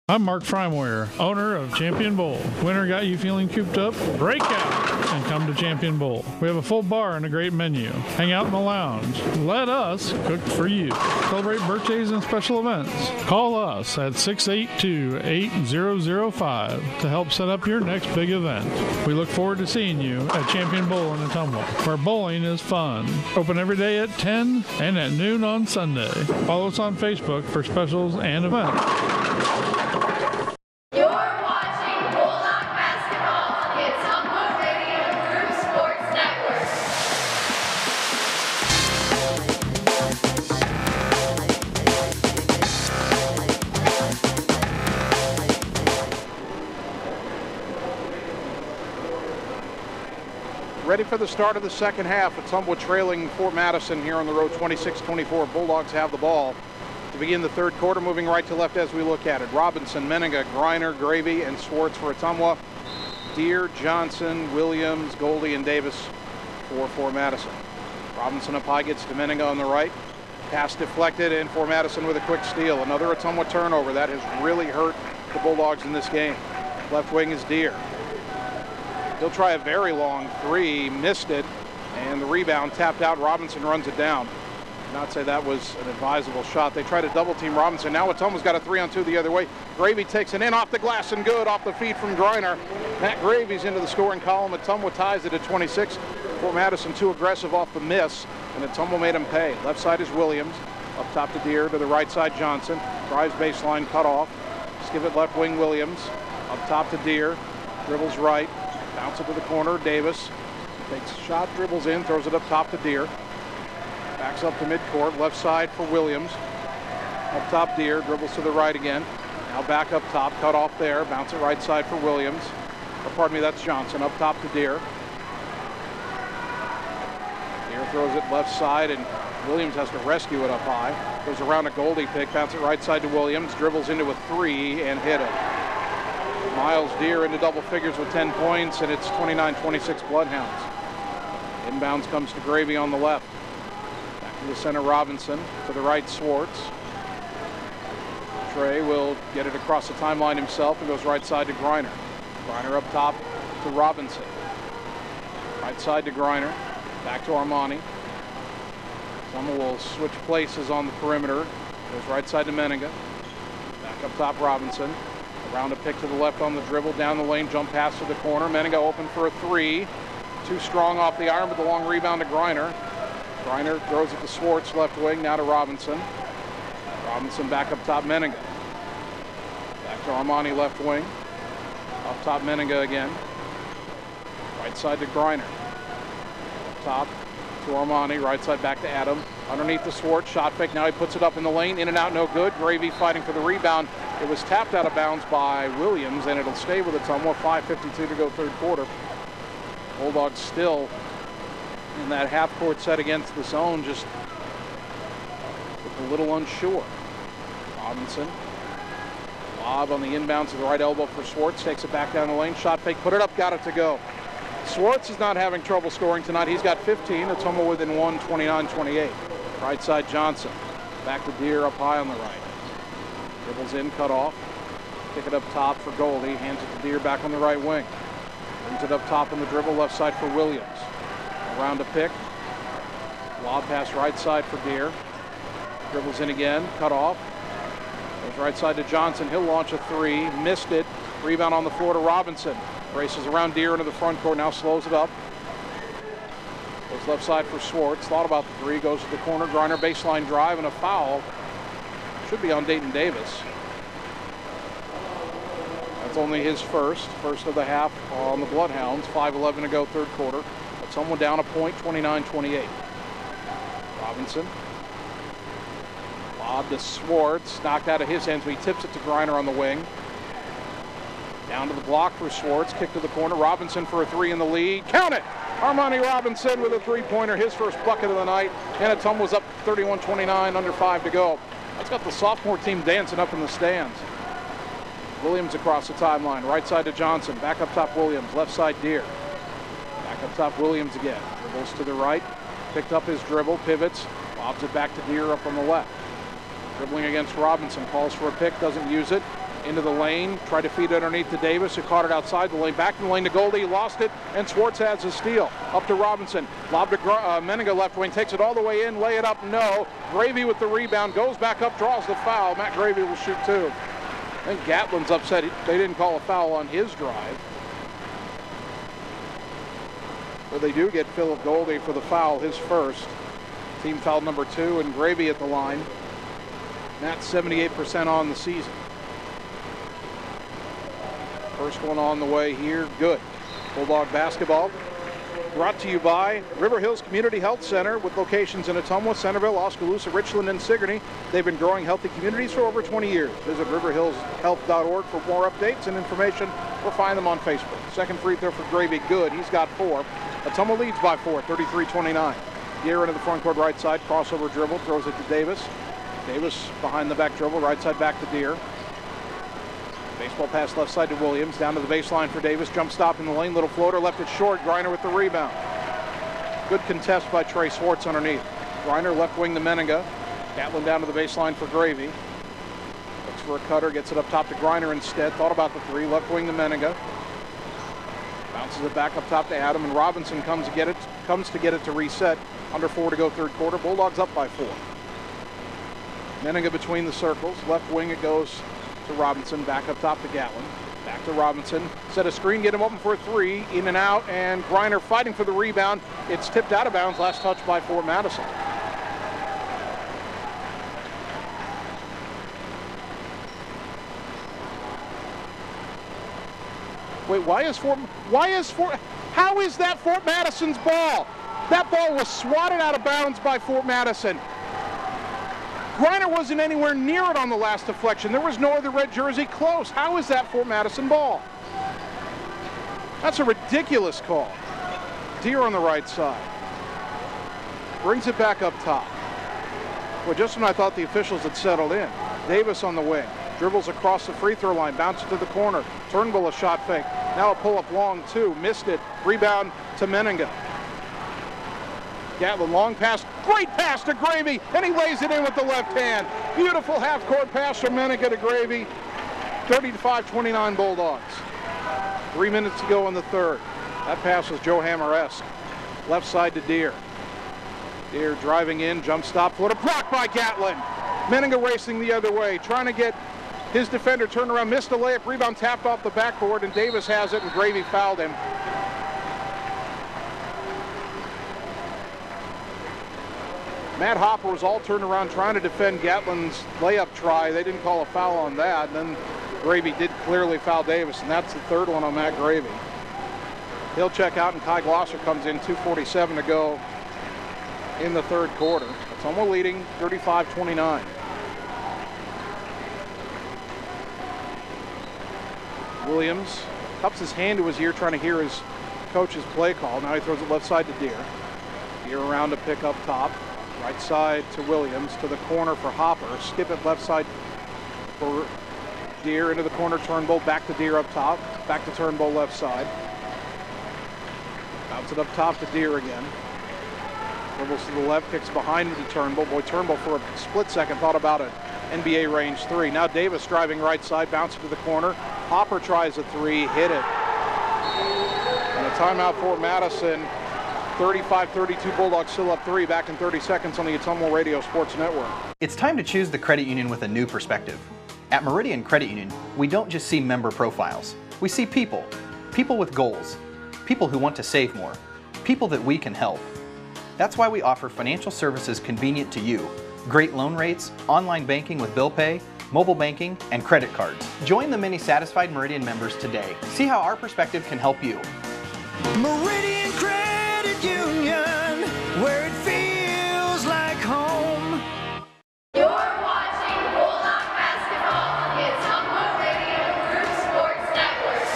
I'm Mark Frymoyer, owner of Champion Bowl. Winter got you feeling cooped up? Break out and come to Champion Bowl. We have a full bar and a great menu. Hang out in the lounge. Let us cook for you. Celebrate birthdays and special events. Call us at 682-8005 to help set up your next big event. We look forward to seeing you at Champion Bowl in Ottumwa, where bowling is fun. Open every day at 10 and at noon on Sunday. Follow us on Facebook for specials and events. You're watching Bulldog Basketball on the Ottumwa Radio Group Sports Network. Ready for the start of the second half. Ottumwa trailing Fort Madison here on the road, 26-24. Bulldogs have the ball to begin the third quarter, moving right to left as we look at it. Robinson, Meninga, Griner, Gravy, and Swartz for Ottumwa. Deere, Johnson, Williams, Goldie, and Davis for Fort Madison. Robinson up high, gets to Meninga on the right. Pass deflected, and Fort Madison with a quick steal. Another Ottumwa turnover. That has really hurt the Bulldogs in this game. Left wing is Deere. He'll try a very long three, missed it, and the rebound tapped out. Robinson runs it down. Not say that was an advisable shot. They try to double team Robinson. Now Ottumwa's got a 3-on-2 the other way. Gravy takes it in off the glass and good off the feed from Griner. Matt Gravy's into the scoring column. Ottumwa ties it at 26. Fort Madison too aggressive off the miss, and Ottumwa made him pay. Left side is Williams. Up top to Deere, to the right side Johnson. Drives baseline, cut off. Give it left wing Williams. Up top to Deere. Dribbles right. Bounce it to the corner. Davis takes a shot, dribbles in, throws it up top to Deere. Backs up to midcourt, left side for Williams. Up top Deere, dribbles to the right again. Now back up top, cut off there, bounce it right side for Williams. Or pardon me, that's Johnson. Up top to Deere. Deere throws it left side, and Williams has to rescue it up high. Goes around a Goldie pick, bounce it right side to Williams, dribbles into a three and hit it. Miles Deere into double figures with 10 points, and it's 29-26 Bloodhounds. Inbounds comes to Gravy on the left. Back to the center, Robinson. To the right, Swartz. Trey will get it across the timeline himself and goes right side to Griner. Griner up top to Robinson. Right side to Griner. Back to Armani. Someone will switch places on the perimeter. Goes right side to Meninga. Back up top, Robinson. Around a pick to the left on the dribble, down the lane, jump pass to the corner. Meninga open for a three. Too strong off the iron, but the long rebound to Griner. Griner throws it to Swartz, left wing, now to Robinson. Robinson back up top, Meninga. Back to Armani, left wing. Up top, Meninga again. Right side to Griner. Up top to Armani, right side back to Adam. Underneath the Swartz, shot fake, now he puts it up in the lane, in and out, no good. Gravy fighting for the rebound. It was tapped out of bounds by Williams, and it'll stay with Ottumwa. 5:52 to go third quarter. Bulldogs still in that half-court set against the zone, just a little unsure. Robinson, lob on the inbound to the right elbow for Swartz, takes it back down the lane, shot fake, put it up, got it to go. Swartz is not having trouble scoring tonight. He's got 15. Ottumwa within one, 29-28. Right side Johnson, back to Deere up high on the right. Dribbles in, cut off. Kick it up top for Goldie. Hands it to Deere back on the right wing. Brings it up top on the dribble, left side for Williams. Around to pick. Lob pass right side for Deere. Dribbles in again, cut off. Goes right side to Johnson. He'll launch a three. Missed it. Rebound on the floor to Robinson. Races around Deere into the front court. Now slows it up. Goes left side for Swartz. Thought about the three. Goes to the corner. Griner baseline drive and a foul. Should be on Dayton Davis. That's only his first of the half on the Bloodhounds. 5:11 to go, third quarter. But someone down a point, 29-28. Robinson. Lob to Swartz. Knocked out of his hands, but he tips it to Griner on the wing. Down to the block for Swartz. Kick to the corner. Robinson for a three in the lead. Count it! Armani Robinson with a three-pointer. His first bucket of the night. And Ottumwa's up 31-29, under 5 to go. That's got the sophomore team dancing up in the stands. Williams across the timeline. Right side to Johnson. Back up top Williams. Left side Deere. Back up top Williams again. Dribbles to the right. Picked up his dribble. Pivots. Lobs it back to Deere up on the left. Dribbling against Robinson. Calls for a pick. Doesn't use it. Into the lane. Tried to feed it underneath to Davis, who caught it outside the lane. Back in the lane to Goldie. Lost it. And Swartz has a steal. Up to Robinson. Lob to Meninga left wing. Takes it all the way in. Lay it up. No. Gravy with the rebound. Goes back up. Draws the foul. Matt Gravy will shoot two. I think Gatlin's upset they didn't call a foul on his drive. But they do get Philip Goldie for the foul, his first. Team foul number 2, and Gravy at the line. Matt's 78% on the season. First one on the way here, good. Bulldog basketball brought to you by River Hills Community Health Center with locations in Ottumwa, Centerville, Oskaloosa, Richland, and Sigourney. They've been growing healthy communities for over 20 years. Visit riverhillshealth.org for more updates and information, or find them on Facebook. Second free throw for Gravy, good. He's got 4. Ottumwa leads by 4, 33-29. Deere into the front court right side, crossover dribble, throws it to Davis. Davis behind the back dribble, right side back to Deere. Baseball pass left side to Williams, down to the baseline for Davis. Jump stop in the lane, little floater, left it short. Griner with the rebound. Good contest by Trey Swartz underneath. Griner left wing to Meninga. Gatlin down to the baseline for Gravy. Looks for a cutter, gets it up top to Griner instead. Thought about the three, left wing to Meninga. Bounces it back up top to Adam, and Robinson comes to get it to reset. Under 4 to go, third quarter. Bulldogs up by 4. Meninga between the circles. Left wing it goes to Robinson, back up top to Gatlin. Back to Robinson. Set a screen, get him open for a three. In and out, and Griner fighting for the rebound. It's tipped out of bounds. Last touch by Fort Madison. Wait, how is that Fort Madison's ball? That ball was swatted out of bounds by Fort Madison. Griner wasn't anywhere near it on the last deflection. There was no other red jersey close. How is that Fort Madison ball? That's a ridiculous call. Deere on the right side. Brings it back up top. Well, just when I thought the officials had settled in. Davis on the wing. Dribbles across the free throw line. Bounces to the corner. Turnbull a shot fake. Now a pull-up long, too. Missed it. Rebound to Meninga. Gatlin, long pass, great pass to Gravy, and he lays it in with the left hand. Beautiful half-court pass from Meninga to Gravy. 30-5, 29 Bulldogs. 3 minutes to go in the third. That pass was Joe Hammer-esque. Left side to Deere. Deere driving in, jump stop, floater blocked by Gatlin. Meninga racing the other way, trying to get his defender turned around, missed a layup, rebound tapped off the backboard, and Davis has it, and Gravy fouled him. Matt Hopper was all turned around trying to defend Gatlin's layup try. They didn't call a foul on that. And then Gravy did clearly foul Davis, and that's the third one on Matt Gravy. He'll check out, and Kai Glosser comes in, 2:47 to go in the third quarter. Ottumwa leading 35-29. Williams cups his hand to his ear trying to hear his coach's play call. Now he throws it left side to Deere. Deere around to pick up top. Right side to Williams, to the corner for Hopper. Skip it left side for Deere, into the corner, Turnbull, back to Deere up top. Back to Turnbull left side. Bounce it up top to Deere again. Dribbles to the left, kicks behind to Turnbull. Boy, Turnbull for a split second thought about an NBA range three. Now Davis driving right side, bouncing to the corner. Hopper tries a three, hit it. And a timeout for Madison. 35-32 Bulldogs still up 3, back in 30 seconds on the Ottumwa Radio Sports Network. It's time to choose the credit union with a new perspective. At Meridian Credit Union, we don't just see member profiles. We see people. People with goals. People who want to save more. People that we can help. That's why we offer financial services convenient to you. Great loan rates, online banking with bill pay, mobile banking, and credit cards. Join the many satisfied Meridian members today. See how our perspective can help you. Meridian Credit Union, where it feels like home. You're watching Bulldog basketball on the Ottumwa Radio Group Sports Network.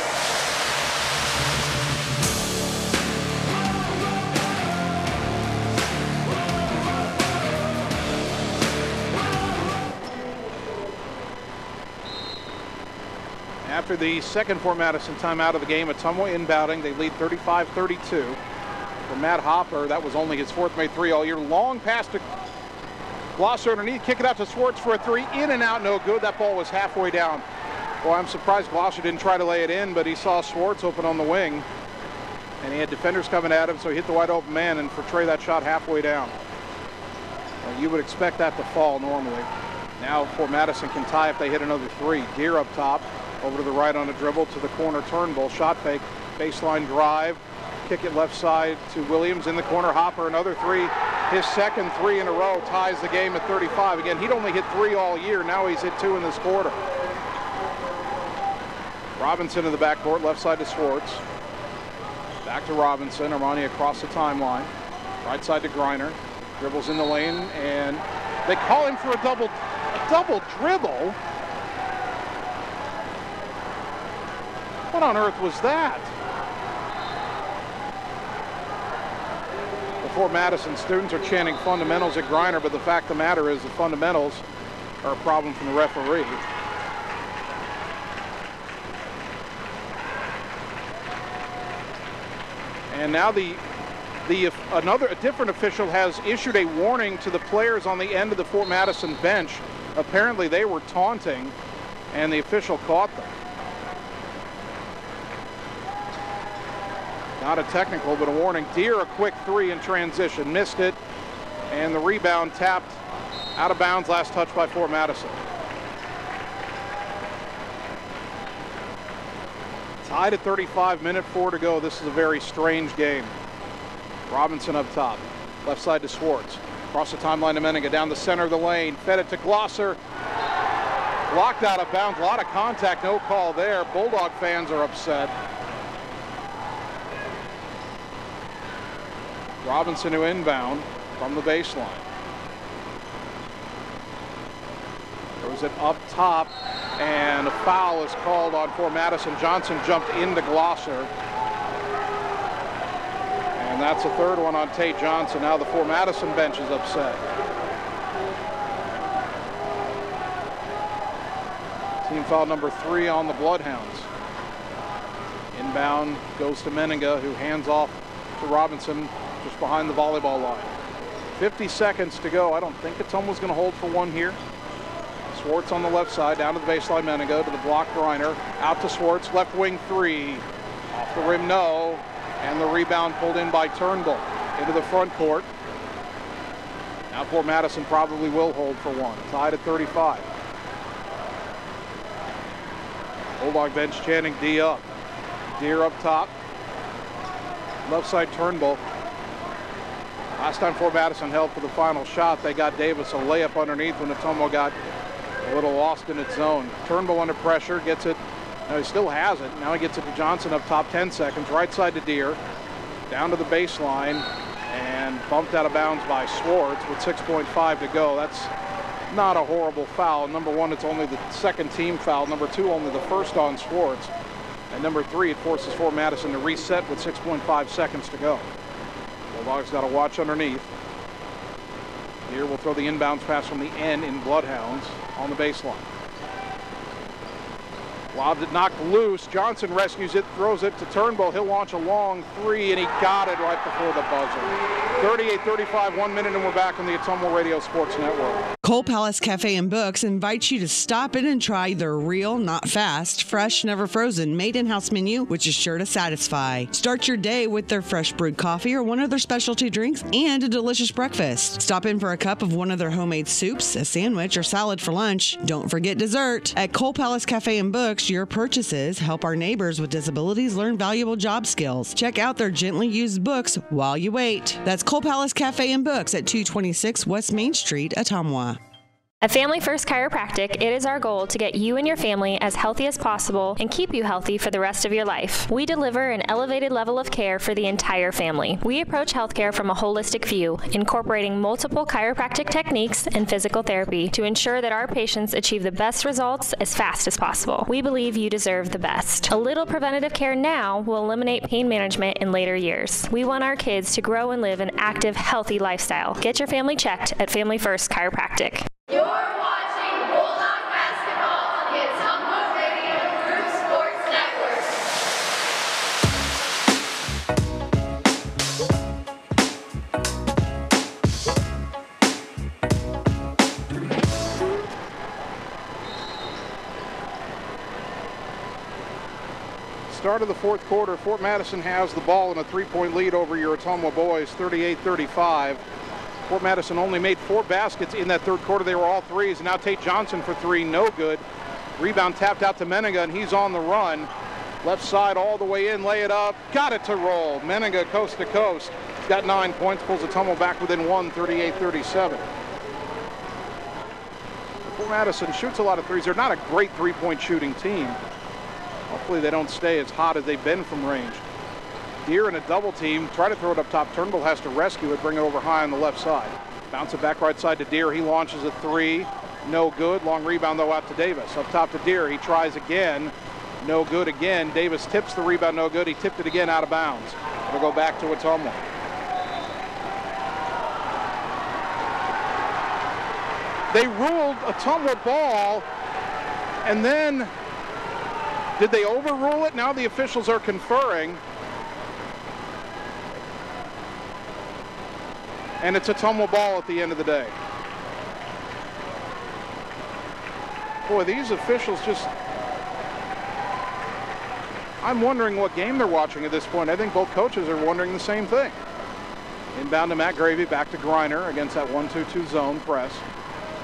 After the second Fort Madison timeout of the game, Ottumwa inbounding. They lead 35-32. For Matt Hopper, that was only his fourth made three all year. Long pass to Glosser underneath, kick it out to Swartz for a three. In and out, no good. That ball was halfway down. Boy, I'm surprised Glosser didn't try to lay it in, but he saw Swartz open on the wing. And he had defenders coming at him, so he hit the wide open man and portray that shot halfway down. Well, you would expect that to fall normally. Now Fort Madison can tie if they hit another three. Deere up top, over to the right on a dribble to the corner Turnbull. Shot fake, baseline drive, kick it left side to Williams in the corner. Hopper, another three. His second three in a row ties the game at 35. Again, he'd only hit three all year. Now he's hit two in this quarter. Robinson in the backcourt, left side to Swartz. Back to Robinson. Armani across the timeline. Right side to Griner. Dribbles in the lane, and they call him for a double dribble. What on earth was that? The Fort Madison students are chanting fundamentals at Griner, but the fact of the matter is the fundamentals are a problem from the referee. And now a different official has issued a warning to the players on the end of the Fort Madison bench. Apparently they were taunting, and the official caught them. Not a technical, but a warning. Deere, a quick three in transition, missed it, and the rebound tapped out of bounds. Last touch by Fort Madison. Tied at 35, minute 4 to go. This is a very strange game. Robinson up top, left side to Swartz. Across the timeline to Menninga, down the center of the lane, fed it to Glosser. Blocked out of bounds, a lot of contact, no call there. Bulldog fans are upset. Robinson to inbound from the baseline. Throws it up top, and a foul is called on Fort Madison. Johnson jumped into Glosser. And that's the third one on Tate Johnson. Now the Fort Madison bench is upset. Team foul number 3 on the Bloodhounds. Inbound goes to Menninga, who hands off to Robinson just behind the volleyball line. 50 seconds to go. I don't think Ottumwa's going to hold for one here. Swartz on the left side, down to the baseline. Menninga to the block. Griner out to Swartz, left wing three. Off the rim, no. And the rebound pulled in by Turnbull into the front court. Now Fort Madison probably will hold for one. Tied at 35. Bulldog bench chanting D up. Deere up top. Left side Turnbull. Last time Fort Madison held for the final shot, they got Davis a layup underneath when Ottumwa got a little lost in its zone. Turnbull under pressure, gets it. Now he still has it. Now he gets it to Johnson up top, 10 seconds. Right side to Deere. Down to the baseline and bumped out of bounds by Swartz with 6.5 to go. That's not a horrible foul. Number one, it's only the second team foul. Number two, only the first on Swartz. And number three, it forces Fort Madison to reset with 6.5 seconds to go. Bulldogs got to watch underneath. Here we'll throw the inbounds pass from the end in Bloodhounds on the baseline. Lobbed it, knocked loose. Johnson rescues it, throws it to Turnbull. He'll launch a long three, and he got it right before the buzzer. 38-35, 1 minute, and we're back on the Ottumwa Radio Sports Network. Cole Palace Cafe and Books invites you to stop in and try their real, not fast, fresh, never frozen, made in-house menu, which is sure to satisfy. Start your day with their fresh brewed coffee or one of their specialty drinks and a delicious breakfast. Stop in for a cup of one of their homemade soups, a sandwich, or salad for lunch. Don't forget dessert. At Cole Palace Cafe and Books, your purchases help our neighbors with disabilities learn valuable job skills. Check out their gently used books while you wait. That's Cole Palace Cafe and Books at 226 West Main Street, Ottumwa. At Family First Chiropractic, it is our goal to get you and your family as healthy as possible and keep you healthy for the rest of your life. We deliver an elevated level of care for the entire family. We approach healthcare from a holistic view, incorporating multiple chiropractic techniques and physical therapy to ensure that our patients achieve the best results as fast as possible. We believe you deserve the best. A little preventative care now will eliminate pain management in later years. We want our kids to grow and live an active, healthy lifestyle. Get your family checked at Family First Chiropractic. You're watching Bulldog Basketball on the Ottumwa Radio Group Sports Network. Start of the fourth quarter, Fort Madison has the ball in a three-point lead over your Ottumwa boys, 38-35. Fort Madison only made 4 baskets in that third quarter. They were all threes. And now Tate Johnson for 3, no good. Rebound tapped out to Menninga, and he's on the run. Left side all the way in, lay it up, got it to roll. Menninga coast to coast. He's got 9 points, pulls Ottumwa back within 1, 38-37. Fort Madison shoots a lot of threes. They're not a great three-point shooting team. Hopefully they don't stay as hot as they've been from range. Deere in a double team, try to throw it up top. Turnbull has to rescue it, bring it over high on the left side. Bounce it back right side to Deere. He launches a 3, no good. Long rebound though out to Davis. Up top to Deere, he tries again, no good again. Davis tips the rebound, no good. He tipped it again out of bounds. It'll go back to Ottumwa. They ruled Ottumwa ball, and then did they overrule it? Now the officials are conferring. And it's Ottumwa ball at the end of the day. Boy, these officials just... I'm wondering what game they're watching at this point. I think both coaches are wondering the same thing. Inbound to Matt Gravy, back to Griner against that 1-2-2 zone press.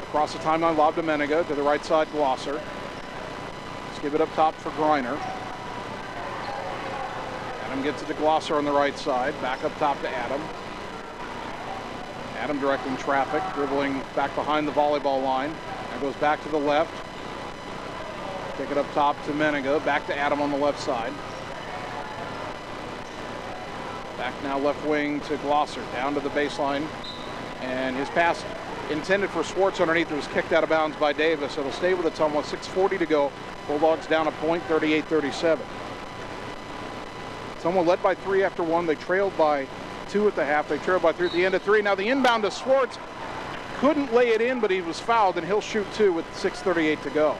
Across the timeline, lob to Menninga, to the right side, Glosser. Let's give it up top for Griner. Adam gets it to Glosser on the right side, back up top to Adam. Adam directing traffic, dribbling back behind the volleyball line. Now goes back to the left. Kick it up top to Menninga, back to Adam on the left side. Back now left wing to Glosser, down to the baseline. And his pass intended for Schwartz underneath. It was kicked out of bounds by Davis. It'll stay with Ottumwa, 6:40 to go. Bulldogs down a point, 38-37. Ottumwa led by 3 after 1. They trailed by 2 at the half. They trailed by 3 at the end of 3. Now the inbound to Schwartz. Couldn't lay it in, but he was fouled, and he'll shoot 2 with 6:38 to go.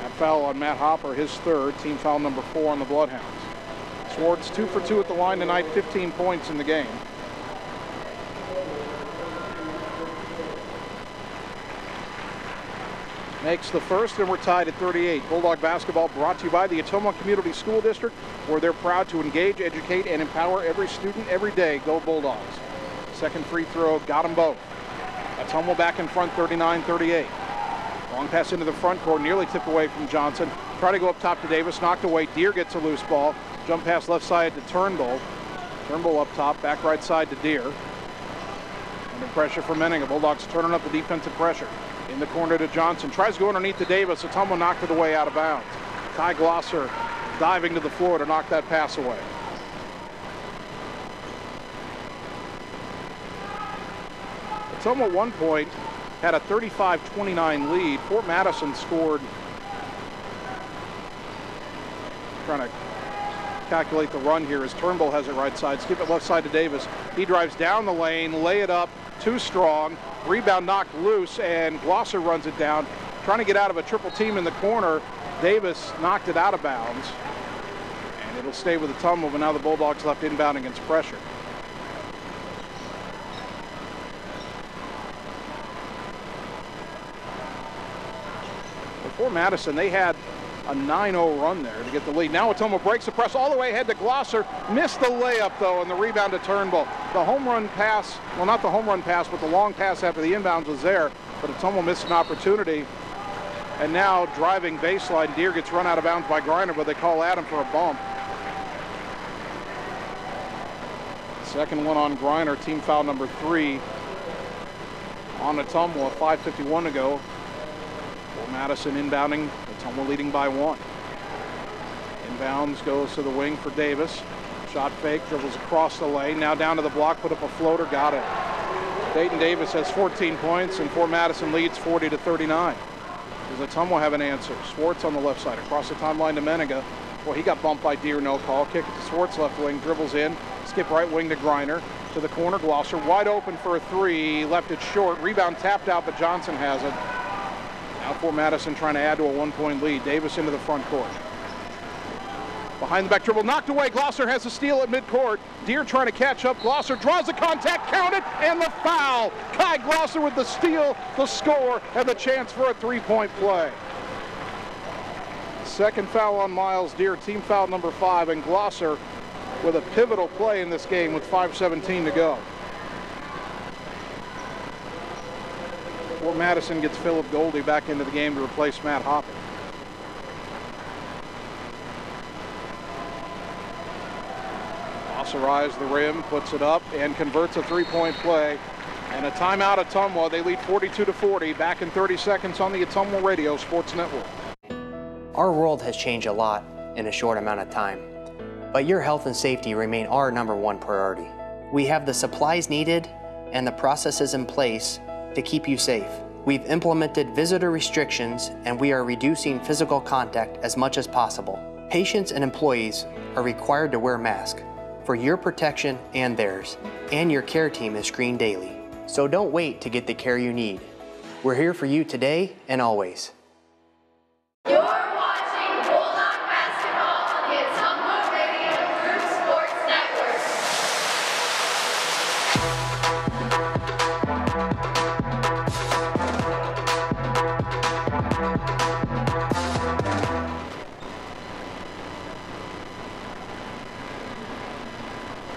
That foul on Matt Hopper, his 3rd, team foul number 4 on the Bloodhounds. Schwartz 2 for 2 at the line tonight, 15 points in the game. Makes the first, and we're tied at 38. Bulldog basketball brought to you by the Ottumwa Community School District, where they're proud to engage, educate, and empower every student every day. Go Bulldogs. Second free throw, got them both. Ottumwa back in front, 39-38. Long pass into the front court, nearly tipped away from Johnson. Try to go up top to Davis, knocked away. Deere gets a loose ball. Jump pass left side to Turnbull. Turnbull up top, back right side to Deere. Under pressure from Menninga. Bulldogs turning up the defensive pressure. In the corner to Johnson. Tries to go underneath to Davis. Ottumwa knocked it away out of bounds. Ty Glosser diving to the floor to knock that pass away. Ottumwa at one point had a 35-29 lead. Fort Madison scored. Trying to calculate the run here as Turnbull has it right side. Skip it left side to Davis. He drives down the lane, lay it up, too strong. Rebound knocked loose, and Glosser runs it down. Trying to get out of a triple team in the corner. Davis knocked it out of bounds. And it'll stay with Ottumwa, but now the Bulldogs left inbound against pressure. For Madison, they had a 9-0 run there to get the lead. Now Ottumwa breaks the press all the way ahead to Glosser. Missed the layup, though, and the rebound to Turnbull. The home run pass, well, not the home run pass, but the long pass after the inbounds was there, but Ottumwa missed an opportunity. And now driving baseline, Deere gets run out of bounds by Griner, but they call Adam for a bump. Second one on Griner, team foul number 3 on Ottumwa, 5:51 to go. For Madison inbounding, Ottumwa leading by 1. Inbounds goes to the wing for Davis. Shot fake, dribbles across the lane, now down to the block, put up a floater, got it. Dayton Davis has 14 points, and Fort Madison leads 40-39. Does Ottumwa have an answer? Swartz on the left side, across the timeline to Menega. Well, he got bumped by Deere, no call. Kick it to Swartz, left wing, dribbles in, skip right wing to Griner. To the corner, Glosser wide open for a 3, left it short. Rebound tapped out, but Johnson has it. Now for Madison trying to add to a 1-point lead. Davis into the front court. Behind the back dribble, knocked away. Glosser has a steal at midcourt. Deere trying to catch up. Glosser draws the contact, counted, and the foul. Kai Glosser with the steal, the score, and the chance for a 3-point play. Second foul on Miles Deere, team foul number 5, and Glosser with a pivotal play in this game with 5:17 to go. Fort Madison gets Philip Goldie back into the game to replace Matt Hopping. Glosser eyes the rim, puts it up, and converts a 3-point play. And a timeout at Ottumwa. They lead 42-40. Back in 30 seconds on the Ottumwa Radio Sports Network. Our world has changed a lot in a short amount of time, but your health and safety remain our number 1 priority. We have the supplies needed and the processes in place to keep you safe. We've implemented visitor restrictions, and we are reducing physical contact as much as possible. Patients and employees are required to wear masks for your protection and theirs, and your care team is screened daily. So don't wait to get the care you need. We're here for you today and always. You're watching Bulldog basketball on the Ottumwa Radio Group Sports Network.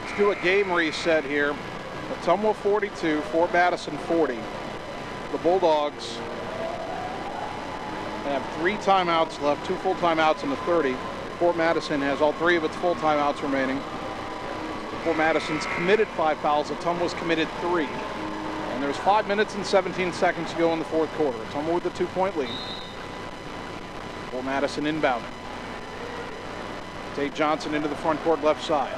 Let's do a game reset here. Ottumwa 42, Fort Madison 40. The Bulldogs have 3 timeouts left, 2 full timeouts in the 30. Fort Madison has all 3 of its full timeouts remaining. Fort Madison's committed 5 fouls. Ottumwa's committed 3. And there's 5 minutes and 17 seconds to go in the 4th quarter. Ottumwa with the 2-point lead. Fort Madison inbounding. Tate Johnson into the front court left side.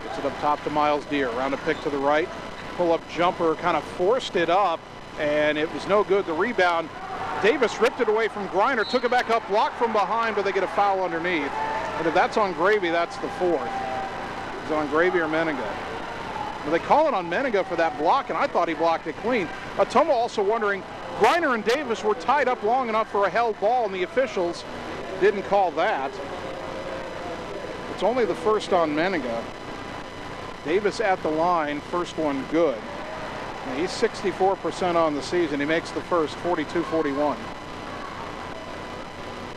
Gets it up top to Miles Deere. Around a pick to the right. Pull-up jumper, kind of forced it up, and it was no good. The rebound, Davis ripped it away from Griner, took it back up, blocked from behind, but they get a foul underneath. And if that's on Gravy, that's the 4th. It's on Gravy or Menega. Well, they call it on Menega for that block, and I thought he blocked it clean. Ottumwa also wondering, Griner and Davis were tied up long enough for a held ball, and the officials didn't call that. It's only the first on Menega. Davis at the line, first one good. Now he's 64% on the season. He makes the first, 42-41.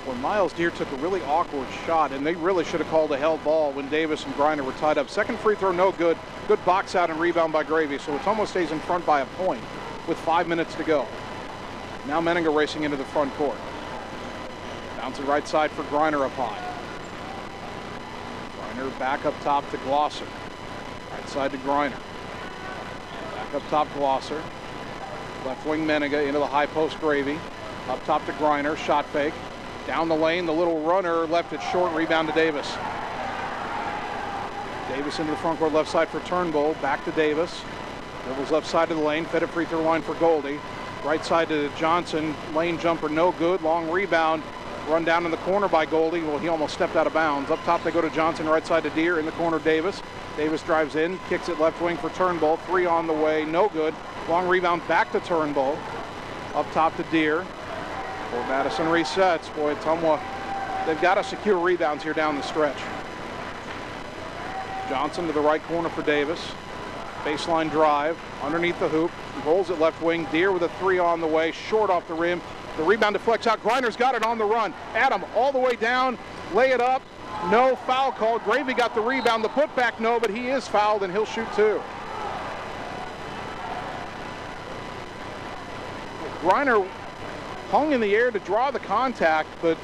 When Miles Deere took a really awkward shot, and they really should have called a held ball when Davis and Griner were tied up. Second free throw, no good. Good box out and rebound by Gravy. So Ottumwa stays in front by a point with 5 minutes to go. Now Menega racing into the front court. Bouncing right side for Griner up high. Griner back up top to Glosser. Right side to Griner. Back up top Glosser. Left wing Menega into the high post Gravy. Up top to Griner. Shot fake. Down the lane, the little runner left it short. Rebound to Davis. Davis into the front court left side for Turnbull. Back to Davis. Dribbles left side of the lane. Fed it free throw line for Goldie. Right side to Johnson. Lane jumper no good. Long rebound. Run down in the corner by Goldie. Well, he almost stepped out of bounds. Up top they go to Johnson. Right side to Deere. In the corner Davis. Davis drives in. Kicks it left wing for Turnbull. 3 on the way. No good. Long rebound back to Turnbull. Up top to Deere. Fort Madison resets. Boy, Ottumwa, they've got to secure rebounds here down the stretch. Johnson to the right corner for Davis. Baseline drive underneath the hoop. Rolls it left wing. Deere with a 3 on the way. Short off the rim. The rebound deflects out. Griner's got it on the run. Adam all the way down, lay it up. No foul called. Gravy got the rebound. The putback, no, but he is fouled and he'll shoot two. Griner hung in the air to draw the contact, but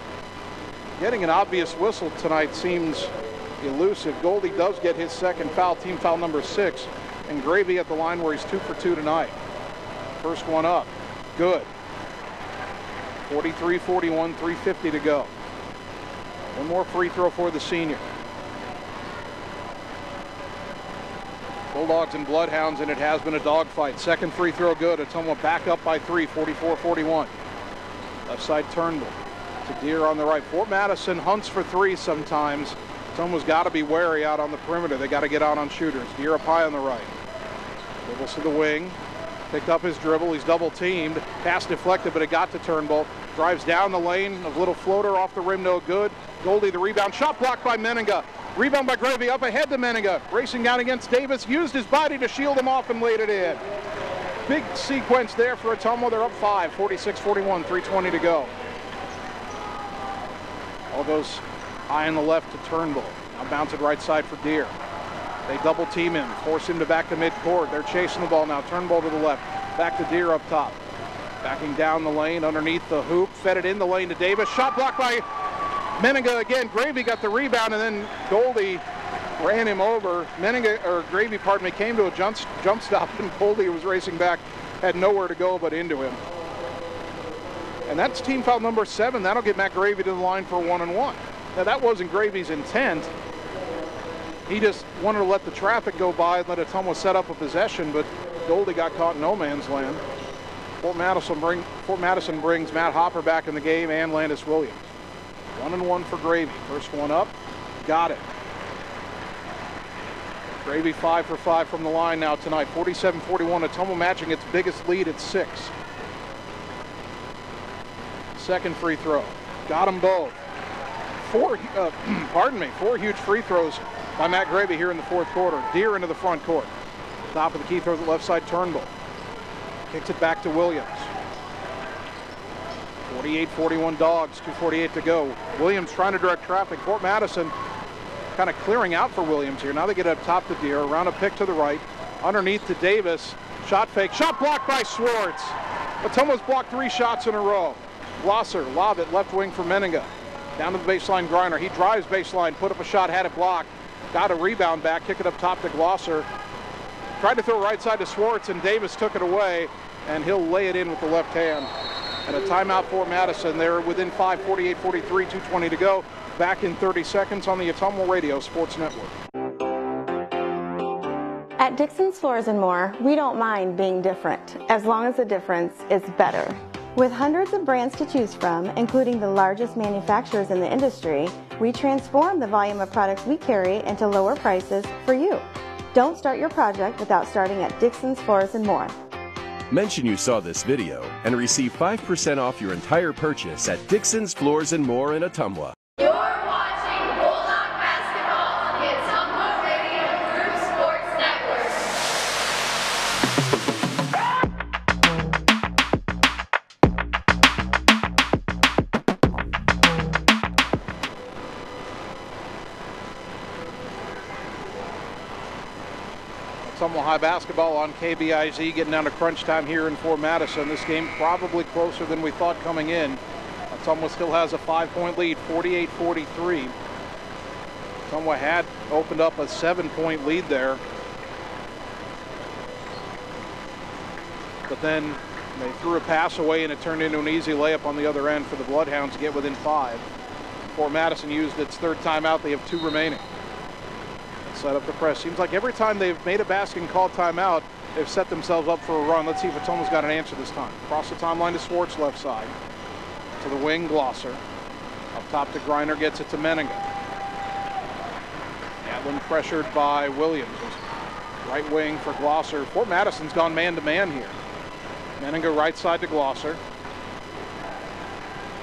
getting an obvious whistle tonight seems elusive. Goldie does get his second foul, team foul number 6, and Gravy at the line where he's 2 for 2 tonight. First one up, good. 43-41, 3:50 to go. One more free throw for the senior. Bulldogs and Bloodhounds, and it has been a dogfight. Second free throw good. Ottumwa back up by 3, 44-41. Left side Turnbull to Deere on the right. Fort Madison hunts for 3 sometimes. Ottumwa's got to be wary out on the perimeter. They got to get out on shooters. Deere up high on the right. Dribbles to the wing. Picked up his dribble. He's double teamed. Pass deflected, but it got to Turnbull. Drives down the lane. A little floater off the rim, no good. Goldie the rebound. Shot blocked by Meninga. Rebound by Gravy up ahead to Meninga. Racing down against Davis. Used his body to shield him off and laid it in. Big sequence there for Ottumwa. They're up 5, 46-41, 3:20 to go. All goes high on the left to Turnbull. Now bounced right side for Deere. They double team him, force him to back to midcourt. They're chasing the ball now. Turnbull to the left. Back to Deere up top. Backing down the lane underneath the hoop. Fed it in the lane to Davis. Shot blocked by Meninga again. Gravy got the rebound, and then Goldie ran him over. Gravy, pardon me, came to a jump stop, and Goldie was racing back, had nowhere to go but into him. And that's team foul number 7. That'll get Matt Gravy to the line for 1-and-1. Now that wasn't Gravy's intent. He just wanted to let the traffic go by and let Ottumwa set up a possession, but Goldie got caught in no man's land. Fort Madison brings Matt Hopper back in the game and Landis Williams. 1-and-1 for Gravy. First one up, got it. Gravy 5 for 5 from the line now tonight. 47-41. Ottumwa matching its biggest lead at 6. Second free throw. Got them both. 4 huge free throws by Matt Gravy here in the fourth quarter. Deere into the front court. Top of the key throws it left side, Turnbull. Kicks it back to Williams. 48-41 Dogs, 2:48 to go. Williams trying to direct traffic. Fort Madison kind of clearing out for Williams here. Now they get up top to Deere. Around a pick to the right. Underneath to Davis. Shot fake. Shot blocked by Swartz. Ottumwa's blocked 3 shots in a row. Glosser, lob it, left wing for Meninga. Down to the baseline, Griner. He drives baseline, put up a shot, had it blocked. Got a rebound back, kick it up top to Glosser. Tried to throw right side to Swartz, and Davis took it away, and he'll lay it in with the left hand. And a timeout for Madison. They're within 5, 48-43, 2:20 to go. Back in 30 seconds on the Ottumwa Radio Sports Network. At Dixon's Floors & More, we don't mind being different, as long as the difference is better. With hundreds of brands to choose from, including the largest manufacturers in the industry, we transform the volume of products we carry into lower prices for you. Don't start your project without starting at Dixon's Floors & More. Mention you saw this video and receive 5% off your entire purchase at Dixon's Floors & More in Ottumwa. You're watching Bulldog Basketball on the Ottumwa Radio Group Sports Network. Ottumwa High basketball on KBIZ, getting down to crunch time here in Fort Madison. This game probably closer than we thought coming in. Ottumwa still has a 5-point lead, 48-43. Ottumwa had opened up a 7-point lead there, but then they threw a pass away and it turned into an easy layup on the other end for the Bloodhounds to get within 5. Fort Madison used its 3rd timeout. They have 2 remaining. Set up the press. Seems like every time they've made a basket and called timeout, they've set themselves up for a run. Let's see if Ottumwa's got an answer this time. Across the timeline to Swartz, left side. To the wing, Glosser. Up top to Griner, gets it to Meninga. Gatlin pressured by Williams. Right wing for Glosser. Fort Madison's gone man-to-man here. Meninga right side to Glosser.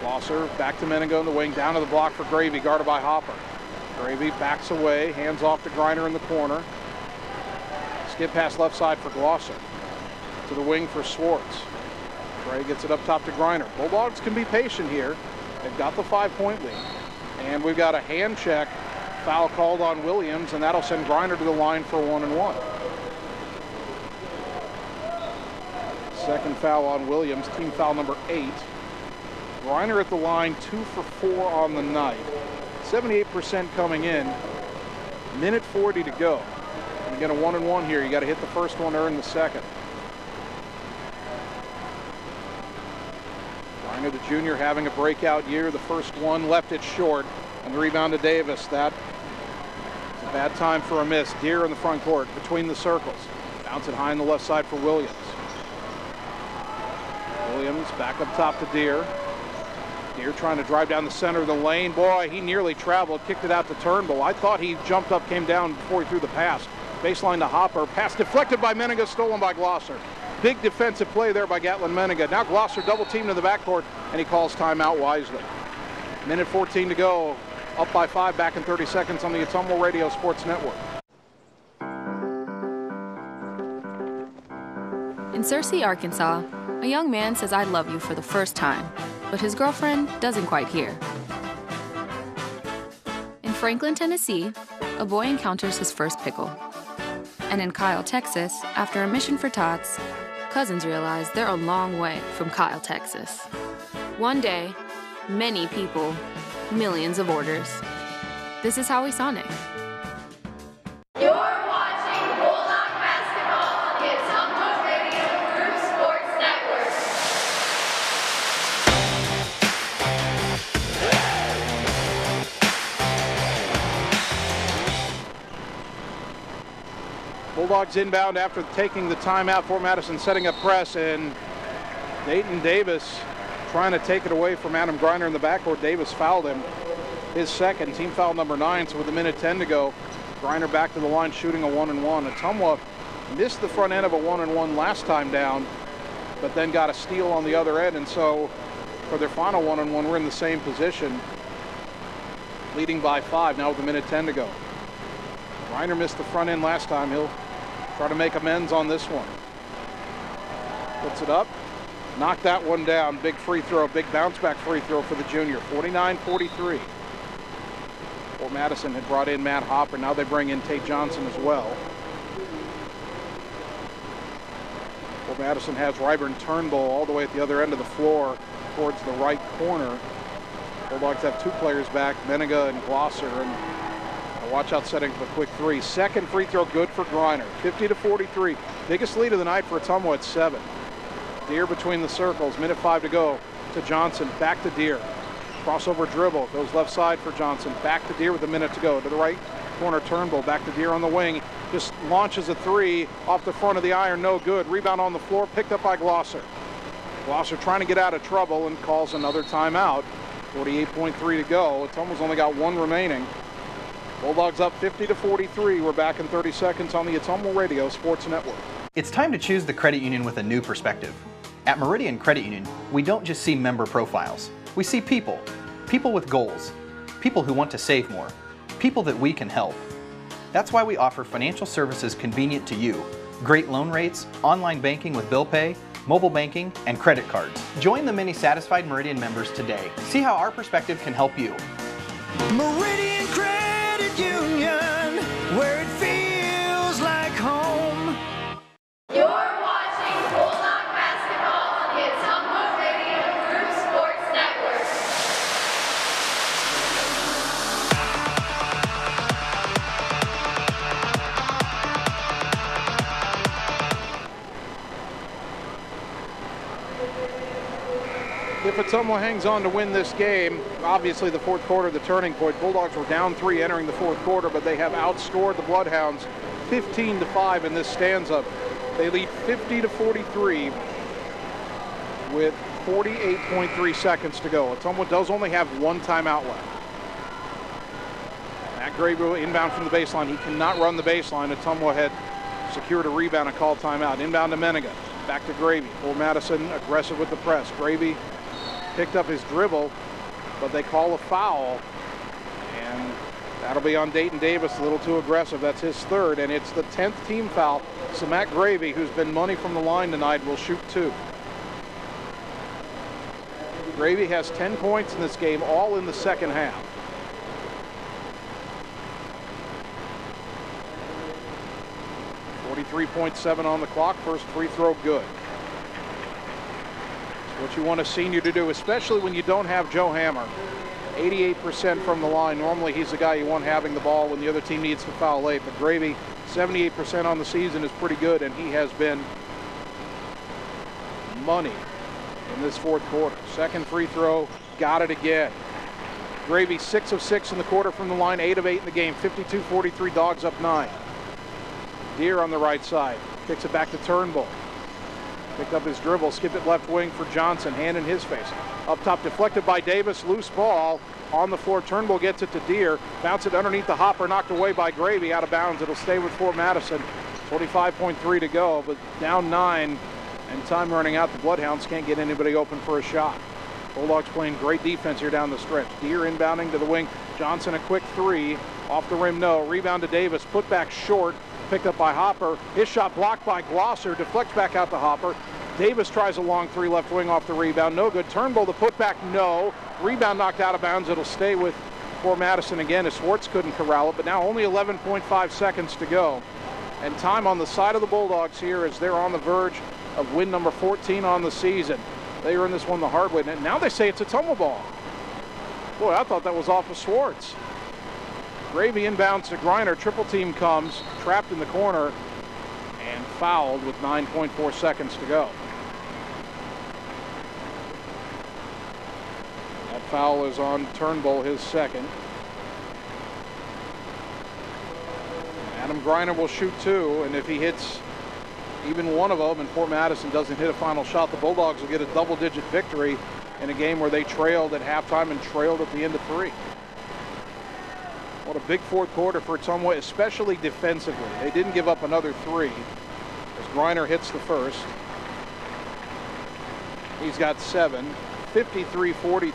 Glosser back to Meninga in the wing, down to the block for Gravy, guarded by Hopper. Gravy backs away, hands off to Griner in the corner. Skip pass left side for Glosser. To the wing for Swartz. Gray gets it up top to Griner. Bulldogs can be patient here. They've got the 5-point lead. And we've got a hand check foul called on Williams, and that'll send Griner to the line for 1-1. Second foul on Williams, team foul number 8. Griner at the line, 2 for 4 on the night. 78% coming in. Minute 40 to go. You get a 1-1 here. You got to hit the first one, earn the second. Griner, the junior, having a breakout year. The first one left it short, and the rebound to Davis. That is a bad time for a miss. Deere in the front court, between the circles. Bounce it high on the left side for Williams. Williams back up top to Deere. Deere trying to drive down the center of the lane. Boy, he nearly traveled, kicked it out to Turnbull. I thought he jumped up, came down before he threw the pass. Baseline to Hopper. Pass deflected by Menninga, stolen by Glosser. Big defensive play there by Gatlin Menninga. Now Glosser double teamed in the backcourt, and he calls timeout wisely. Minute 14 to go. Up by 5, back in 30 seconds on the Ottumwa Radio Sports Network. In Searcy, Arkansas, a young man says I love you for the first time, but his girlfriend doesn't quite hear. In Franklin, Tennessee, a boy encounters his first pickle. And in Kyle, Texas, after a mission for tots, cousins realize they're a long way from Kyle, Texas. One day, many people, millions of orders. This is Howie Sonic. You're watching Bulldog basketball on the Ottumwa Radio Group Sports Network. Bulldogs inbound after taking the timeout for Madison, setting up press, and Dayton Davis trying to take it away from Adam Griner in the backcourt. Davis fouled him, his second, team foul number 9. So with a minute 10 to go, Griner back to the line shooting a 1-1. Ottumwa missed the front end of a 1-1 last time down, but then got a steal on the other end. And so for their final 1-1, we're in the same position, leading by 5 now with a minute 10 to go. Griner missed the front end last time. He'll try to make amends on this one. Puts it up. Knocked that one down. Big free throw, big bounce back free throw for the junior. 49-43. Well, Madison had brought in Matt Hopper. Now they bring in Tate Johnson as well. Well, Madison has Ryburn Turnbull all the way at the other end of the floor towards the right corner. Bulldogs have 2 players back, Menninga and Glosser, and watch out setting for a quick 3. Second free throw good for Griner. 50-43. Biggest lead of the night for Ottumwa at 7. Deere between the circles. Minute 5 to go to Johnson. Back to Deere. Crossover dribble. Goes left side for Johnson. Back to Deere with a minute to go. To the right corner, Turnbull. Back to Deere on the wing. Just launches a 3 off the front of the iron. No good. Rebound on the floor. Picked up by Glosser. Glosser trying to get out of trouble and calls another timeout. 48.3 to go. Ottumwa's only got 1 remaining. Bulldogs up 50-43. We're back in 30 seconds on the Ottumwa Radio Sports Network. It's time to choose the credit union with a new perspective. At Meridian Credit Union, we don't just see member profiles. We see people. People with goals. People who want to save more. People that we can help. That's why we offer financial services convenient to you. Great loan rates, online banking with bill pay, mobile banking, and credit cards. Join the many satisfied Meridian members today. See how our perspective can help you. Meridian Credit Union, where it feels like home. You're watching Bulldog basketball on the Ottumwa Radio Group Sports Network. If Ottumwa hangs on to win this game, obviously the fourth quarter, the turning point. Bulldogs were down 3 entering the fourth quarter, but they have outscored the Bloodhounds 15-5 in this stanza. They lead 50-43 with 48.3 seconds to go. Ottumwa does only have 1 timeout left. Matt Gravy inbound from the baseline. He cannot run the baseline. Ottumwa had secured a rebound and called timeout. Inbound to Menninga. Back to Gravy. For Madison, aggressive with the press. Gravy picked up his dribble, but they call a foul. And that'll be on Dayton Davis, a little too aggressive. That's his 3rd, and it's the 10th team foul. So Matt Gravy, who's been money from the line tonight, will shoot 2. Gravy has 10 points in this game, all in the second half. .7 on the clock. First free throw good. It's what you want a senior to do, especially when you don't have Joe Hammer. 88% from the line. Normally he's the guy you want having the ball when the other team needs to foul late. But Gravy, 78% on the season is pretty good, and he has been money in this fourth quarter. Second free throw, got it again. Gravy 6 of 6 in the quarter from the line, 8 of 8 in the game. 52-43, Dogs up 9. Deere on the right side, kicks it back to Turnbull. Picked up his dribble, skipped it left wing for Johnson, hand in his face. Up top, deflected by Davis, loose ball on the floor. Turnbull gets it to Deere, bounce it underneath the hopper, knocked away by Gravy, out of bounds. It'll stay with Fort Madison. 25.3 to go, but down 9 and time running out. The Bloodhounds can't get anybody open for a shot. Bulldogs playing great defense here down the stretch. Deere inbounding to the wing. Johnson a quick three, off the rim, no. Rebound to Davis, put back short. Picked up by Hopper. His shot blocked by Glosser. Deflects back out to Hopper. Davis tries a long three left wing off the rebound. No good. Turnbull the putback. No. Rebound knocked out of bounds. It'll stay with Fort Madison again as Swartz couldn't corral it. But now only 11.5 seconds to go. And time on the side of the Bulldogs here as they're on the verge of win number 14 on the season. They earned this one the hard way. And now they say it's a Ottumwa ball. Boy, I thought that was off of Swartz. Gravy inbounds to Griner. Triple team comes, trapped in the corner, and fouled with 9.4 seconds to go. That foul is on Turnbull, his second. Adam Griner will shoot 2, and if he hits even one of them and Fort Madison doesn't hit a final shot, the Bulldogs will get a double-digit victory in a game where they trailed at halftime and trailed at the end of 3. What a big fourth quarter for Ottumwa, especially defensively. They didn't give up another 3 as Griner hits the first. He's got 7, 53-43.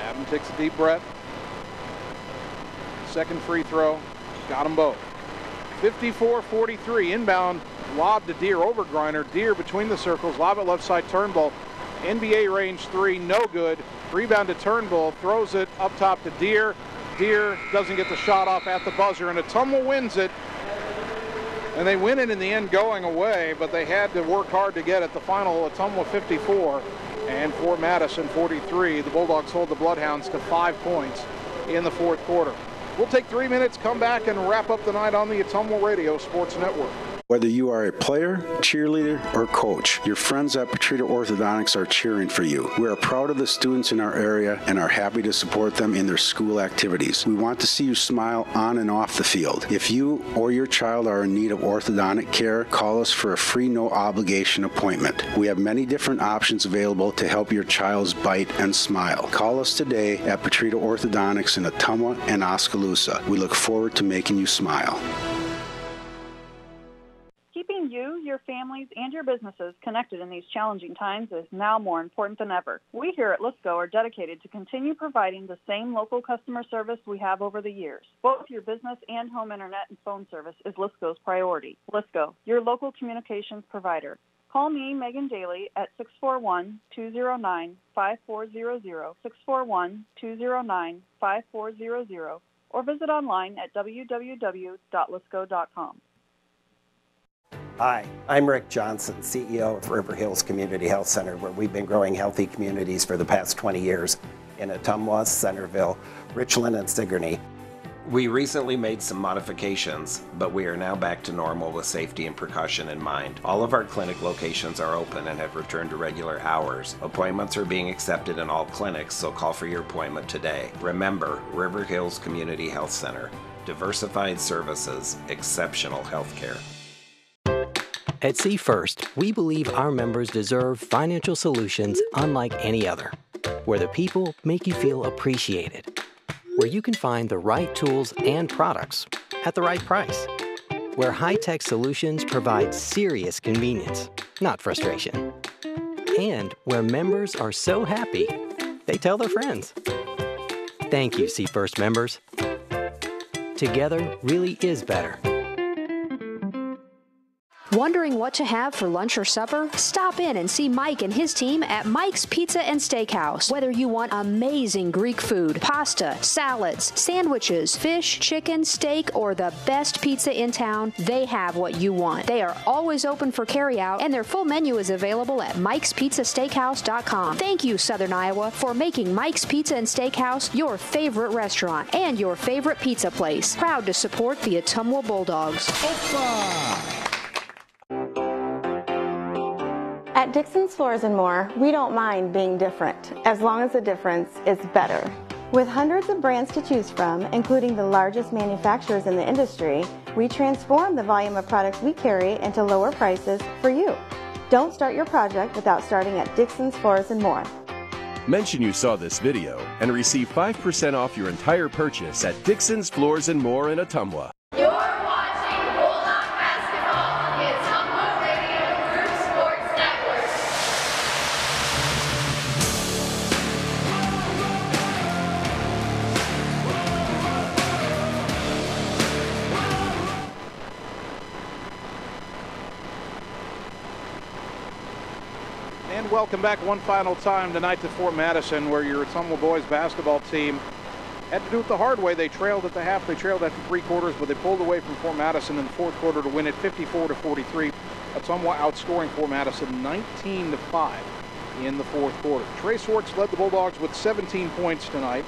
Adam takes a deep breath. Second free throw, got them both. 54-43, inbound lob to Deere over Griner. Deere between the circles, lob at left side, Turnbull. NBA range 3, no good. Rebound to Turnbull, throws it up top to Deere. Deere doesn't get the shot off at the buzzer, and Ottumwa wins it. And they win it in the end going away, but they had to work hard to get it. The final, Ottumwa 54 and Fort Madison 43. The Bulldogs hold the Bloodhounds to 5 points in the fourth quarter. We'll take 3 minutes, come back, and wrap up the night on the Ottumwa Radio Sports Network. Whether you are a player, cheerleader, or coach, your friends at Petrita Orthodontics are cheering for you. We are proud of the students in our area and are happy to support them in their school activities. We want to see you smile on and off the field. If you or your child are in need of orthodontic care, call us for a free no-obligation appointment. We have many different options available to help your child's bite and smile. Call us today at Petrita Orthodontics in Ottumwa and Oskaloosa. We look forward to making you smile. Keeping you, your families, and your businesses connected in these challenging times is now more important than ever. We here at Lisco are dedicated to continue providing the same local customer service we have over the years. Both your business and home internet and phone service is Lisco's priority. Lisco, your local communications provider. Call me, Megan Daly, at 641-209-5400, 641-209-5400, or visit online at www.lisco.com. Hi, I'm Rick Johnson, CEO of River Hills Community Health Center, where we've been growing healthy communities for the past 20 years in Ottumwa, Centerville, Richland, and Sigourney. We recently made some modifications, but we are now back to normal with safety and precaution in mind. All of our clinic locations are open and have returned to regular hours. Appointments are being accepted in all clinics, so call for your appointment today. Remember, River Hills Community Health Center. Diversified services, exceptional health care. At See First, we believe our members deserve financial solutions unlike any other, where the people make you feel appreciated, where you can find the right tools and products at the right price, where high-tech solutions provide serious convenience, not frustration, and where members are so happy they tell their friends. Thank you, See First members. Together really is better. Wondering what to have for lunch or supper? Stop in and see Mike and his team at Mike's Pizza and Steakhouse. Whether you want amazing Greek food, pasta, salads, sandwiches, fish, chicken, steak, or the best pizza in town, they have what you want. They are always open for carryout, and their full menu is available at mikespizzasteakhouse.com. Thank you, Southern Iowa, for making Mike's Pizza and Steakhouse your favorite restaurant and your favorite pizza place. Proud to support the Ottumwa Bulldogs. At Dixon's Floors and More, we don't mind being different, as long as the difference is better. With hundreds of brands to choose from, including the largest manufacturers in the industry, we transform the volume of products we carry into lower prices for you. Don't start your project without starting at Dixon's Floors and More. Mention you saw this video and receive 5% off your entire purchase at Dixon's Floors and More in Ottumwa. You're watching Bulldog Basketball on the Ottumwa Radio Group Sports Network. And welcome back one final time tonight to Fort Madison, where your Ottumwa boys basketball team had to do it the hard way. They trailed at the half, they trailed after three quarters, but they pulled away from Fort Madison in the fourth quarter to win it 54-43. Ottumwa outscoring Fort Madison 19-5 in the fourth quarter. Trey Swartz led the Bulldogs with 17 points tonight.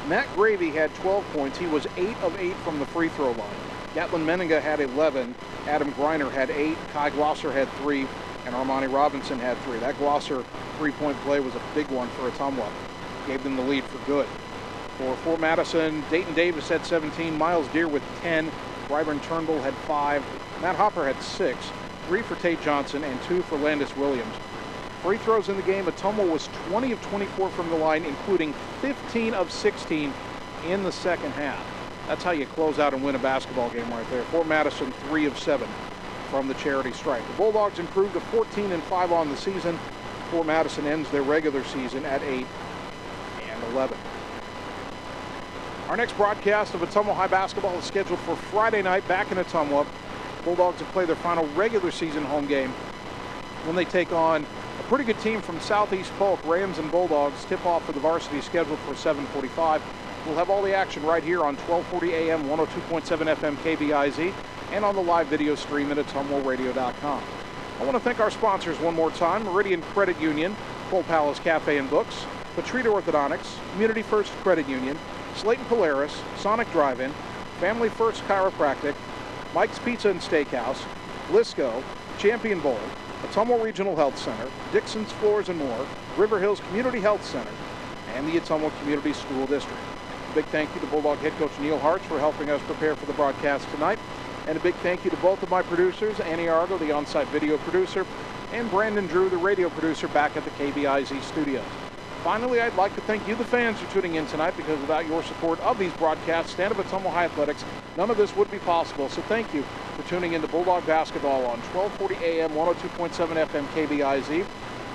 Matt Gravy had 12 points. He was 8 of 8 from the free throw line. Gatlin Meninga had 11. Adam Greiner had 8. Kai Glosser had 3. And Armani Robinson had 3. That Glosser three-point play was a big one for Ottumwa. Gave them the lead for good. For Fort Madison, Dayton Davis had 17. Miles Deere with 10. Ryburn Turnbull had 5. Matt Hopper had 6. 3 for Tate Johnson and 2 for Landis Williams. Free throws in the game, Ottumwa was 20 of 24 from the line, including 15 of 16 in the second half. That's how you close out and win a basketball game right there. Fort Madison 3 of 7 from the charity stripe. The Bulldogs improved to 14-5 on the season. Fort Madison ends their regular season at 8-11. Our next broadcast of Ottumwa High basketball is scheduled for Friday night back in Ottumwa. Bulldogs will play their final regular season home game when they take on a pretty good team from Southeast Polk. Rams and Bulldogs tip-off for the varsity scheduled for 7:45. We'll have all the action right here on 1240 AM, 102.7 FM KBIZ, and on the live video stream at AttumwaRadio.com. I want to thank our sponsors one more time: Meridian Credit Union, Full Palace Cafe and Books, Petrita Orthodontics, Community First Credit Union, Slayton Polaris, Sonic Drive-In, Family First Chiropractic, Mike's Pizza and Steakhouse, Lisco, Champion Bowl, Ottumwa Regional Health Center, Dixon's Floors and More, River Hills Community Health Center, and the Ottumwa Community School District. A big thank you to Bulldog head coach Neil Hartz for helping us prepare for the broadcast tonight. And a big thank you to both of my producers, Annie Argo, the on-site video producer, and Brandon Drew, the radio producer, back at the KBIZ studios. Finally, I'd like to thank you, the fans, for tuning in tonight, because without your support of these broadcasts, Stand Up Ottumwa High Athletics, none of this would be possible. So thank you for tuning in to Bulldog Basketball on 1240 AM, 102.7 FM KBIZ,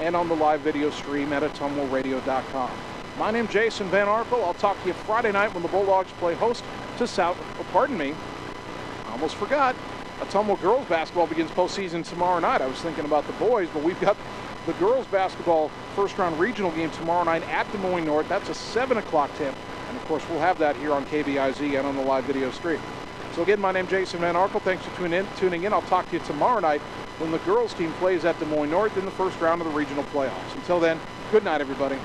and on the live video stream at AttumwaRadio.com. My name's Jason Van Arkel. I'll talk to you Friday night when the Bulldogs play host to I almost forgot. Ottumwa girls basketball begins postseason tomorrow night. I was thinking about the boys, but we've got the girls basketball first-round regional game tomorrow night at Des Moines North. That's a 7 o'clock tip. And, of course, we'll have that here on KBIZ and on the live video stream. So, again, my name's Jason Van Arkel. Thanks for tuning in. I'll talk to you tomorrow night when the girls team plays at Des Moines North in the first round of the regional playoffs. Until then, good night, everybody.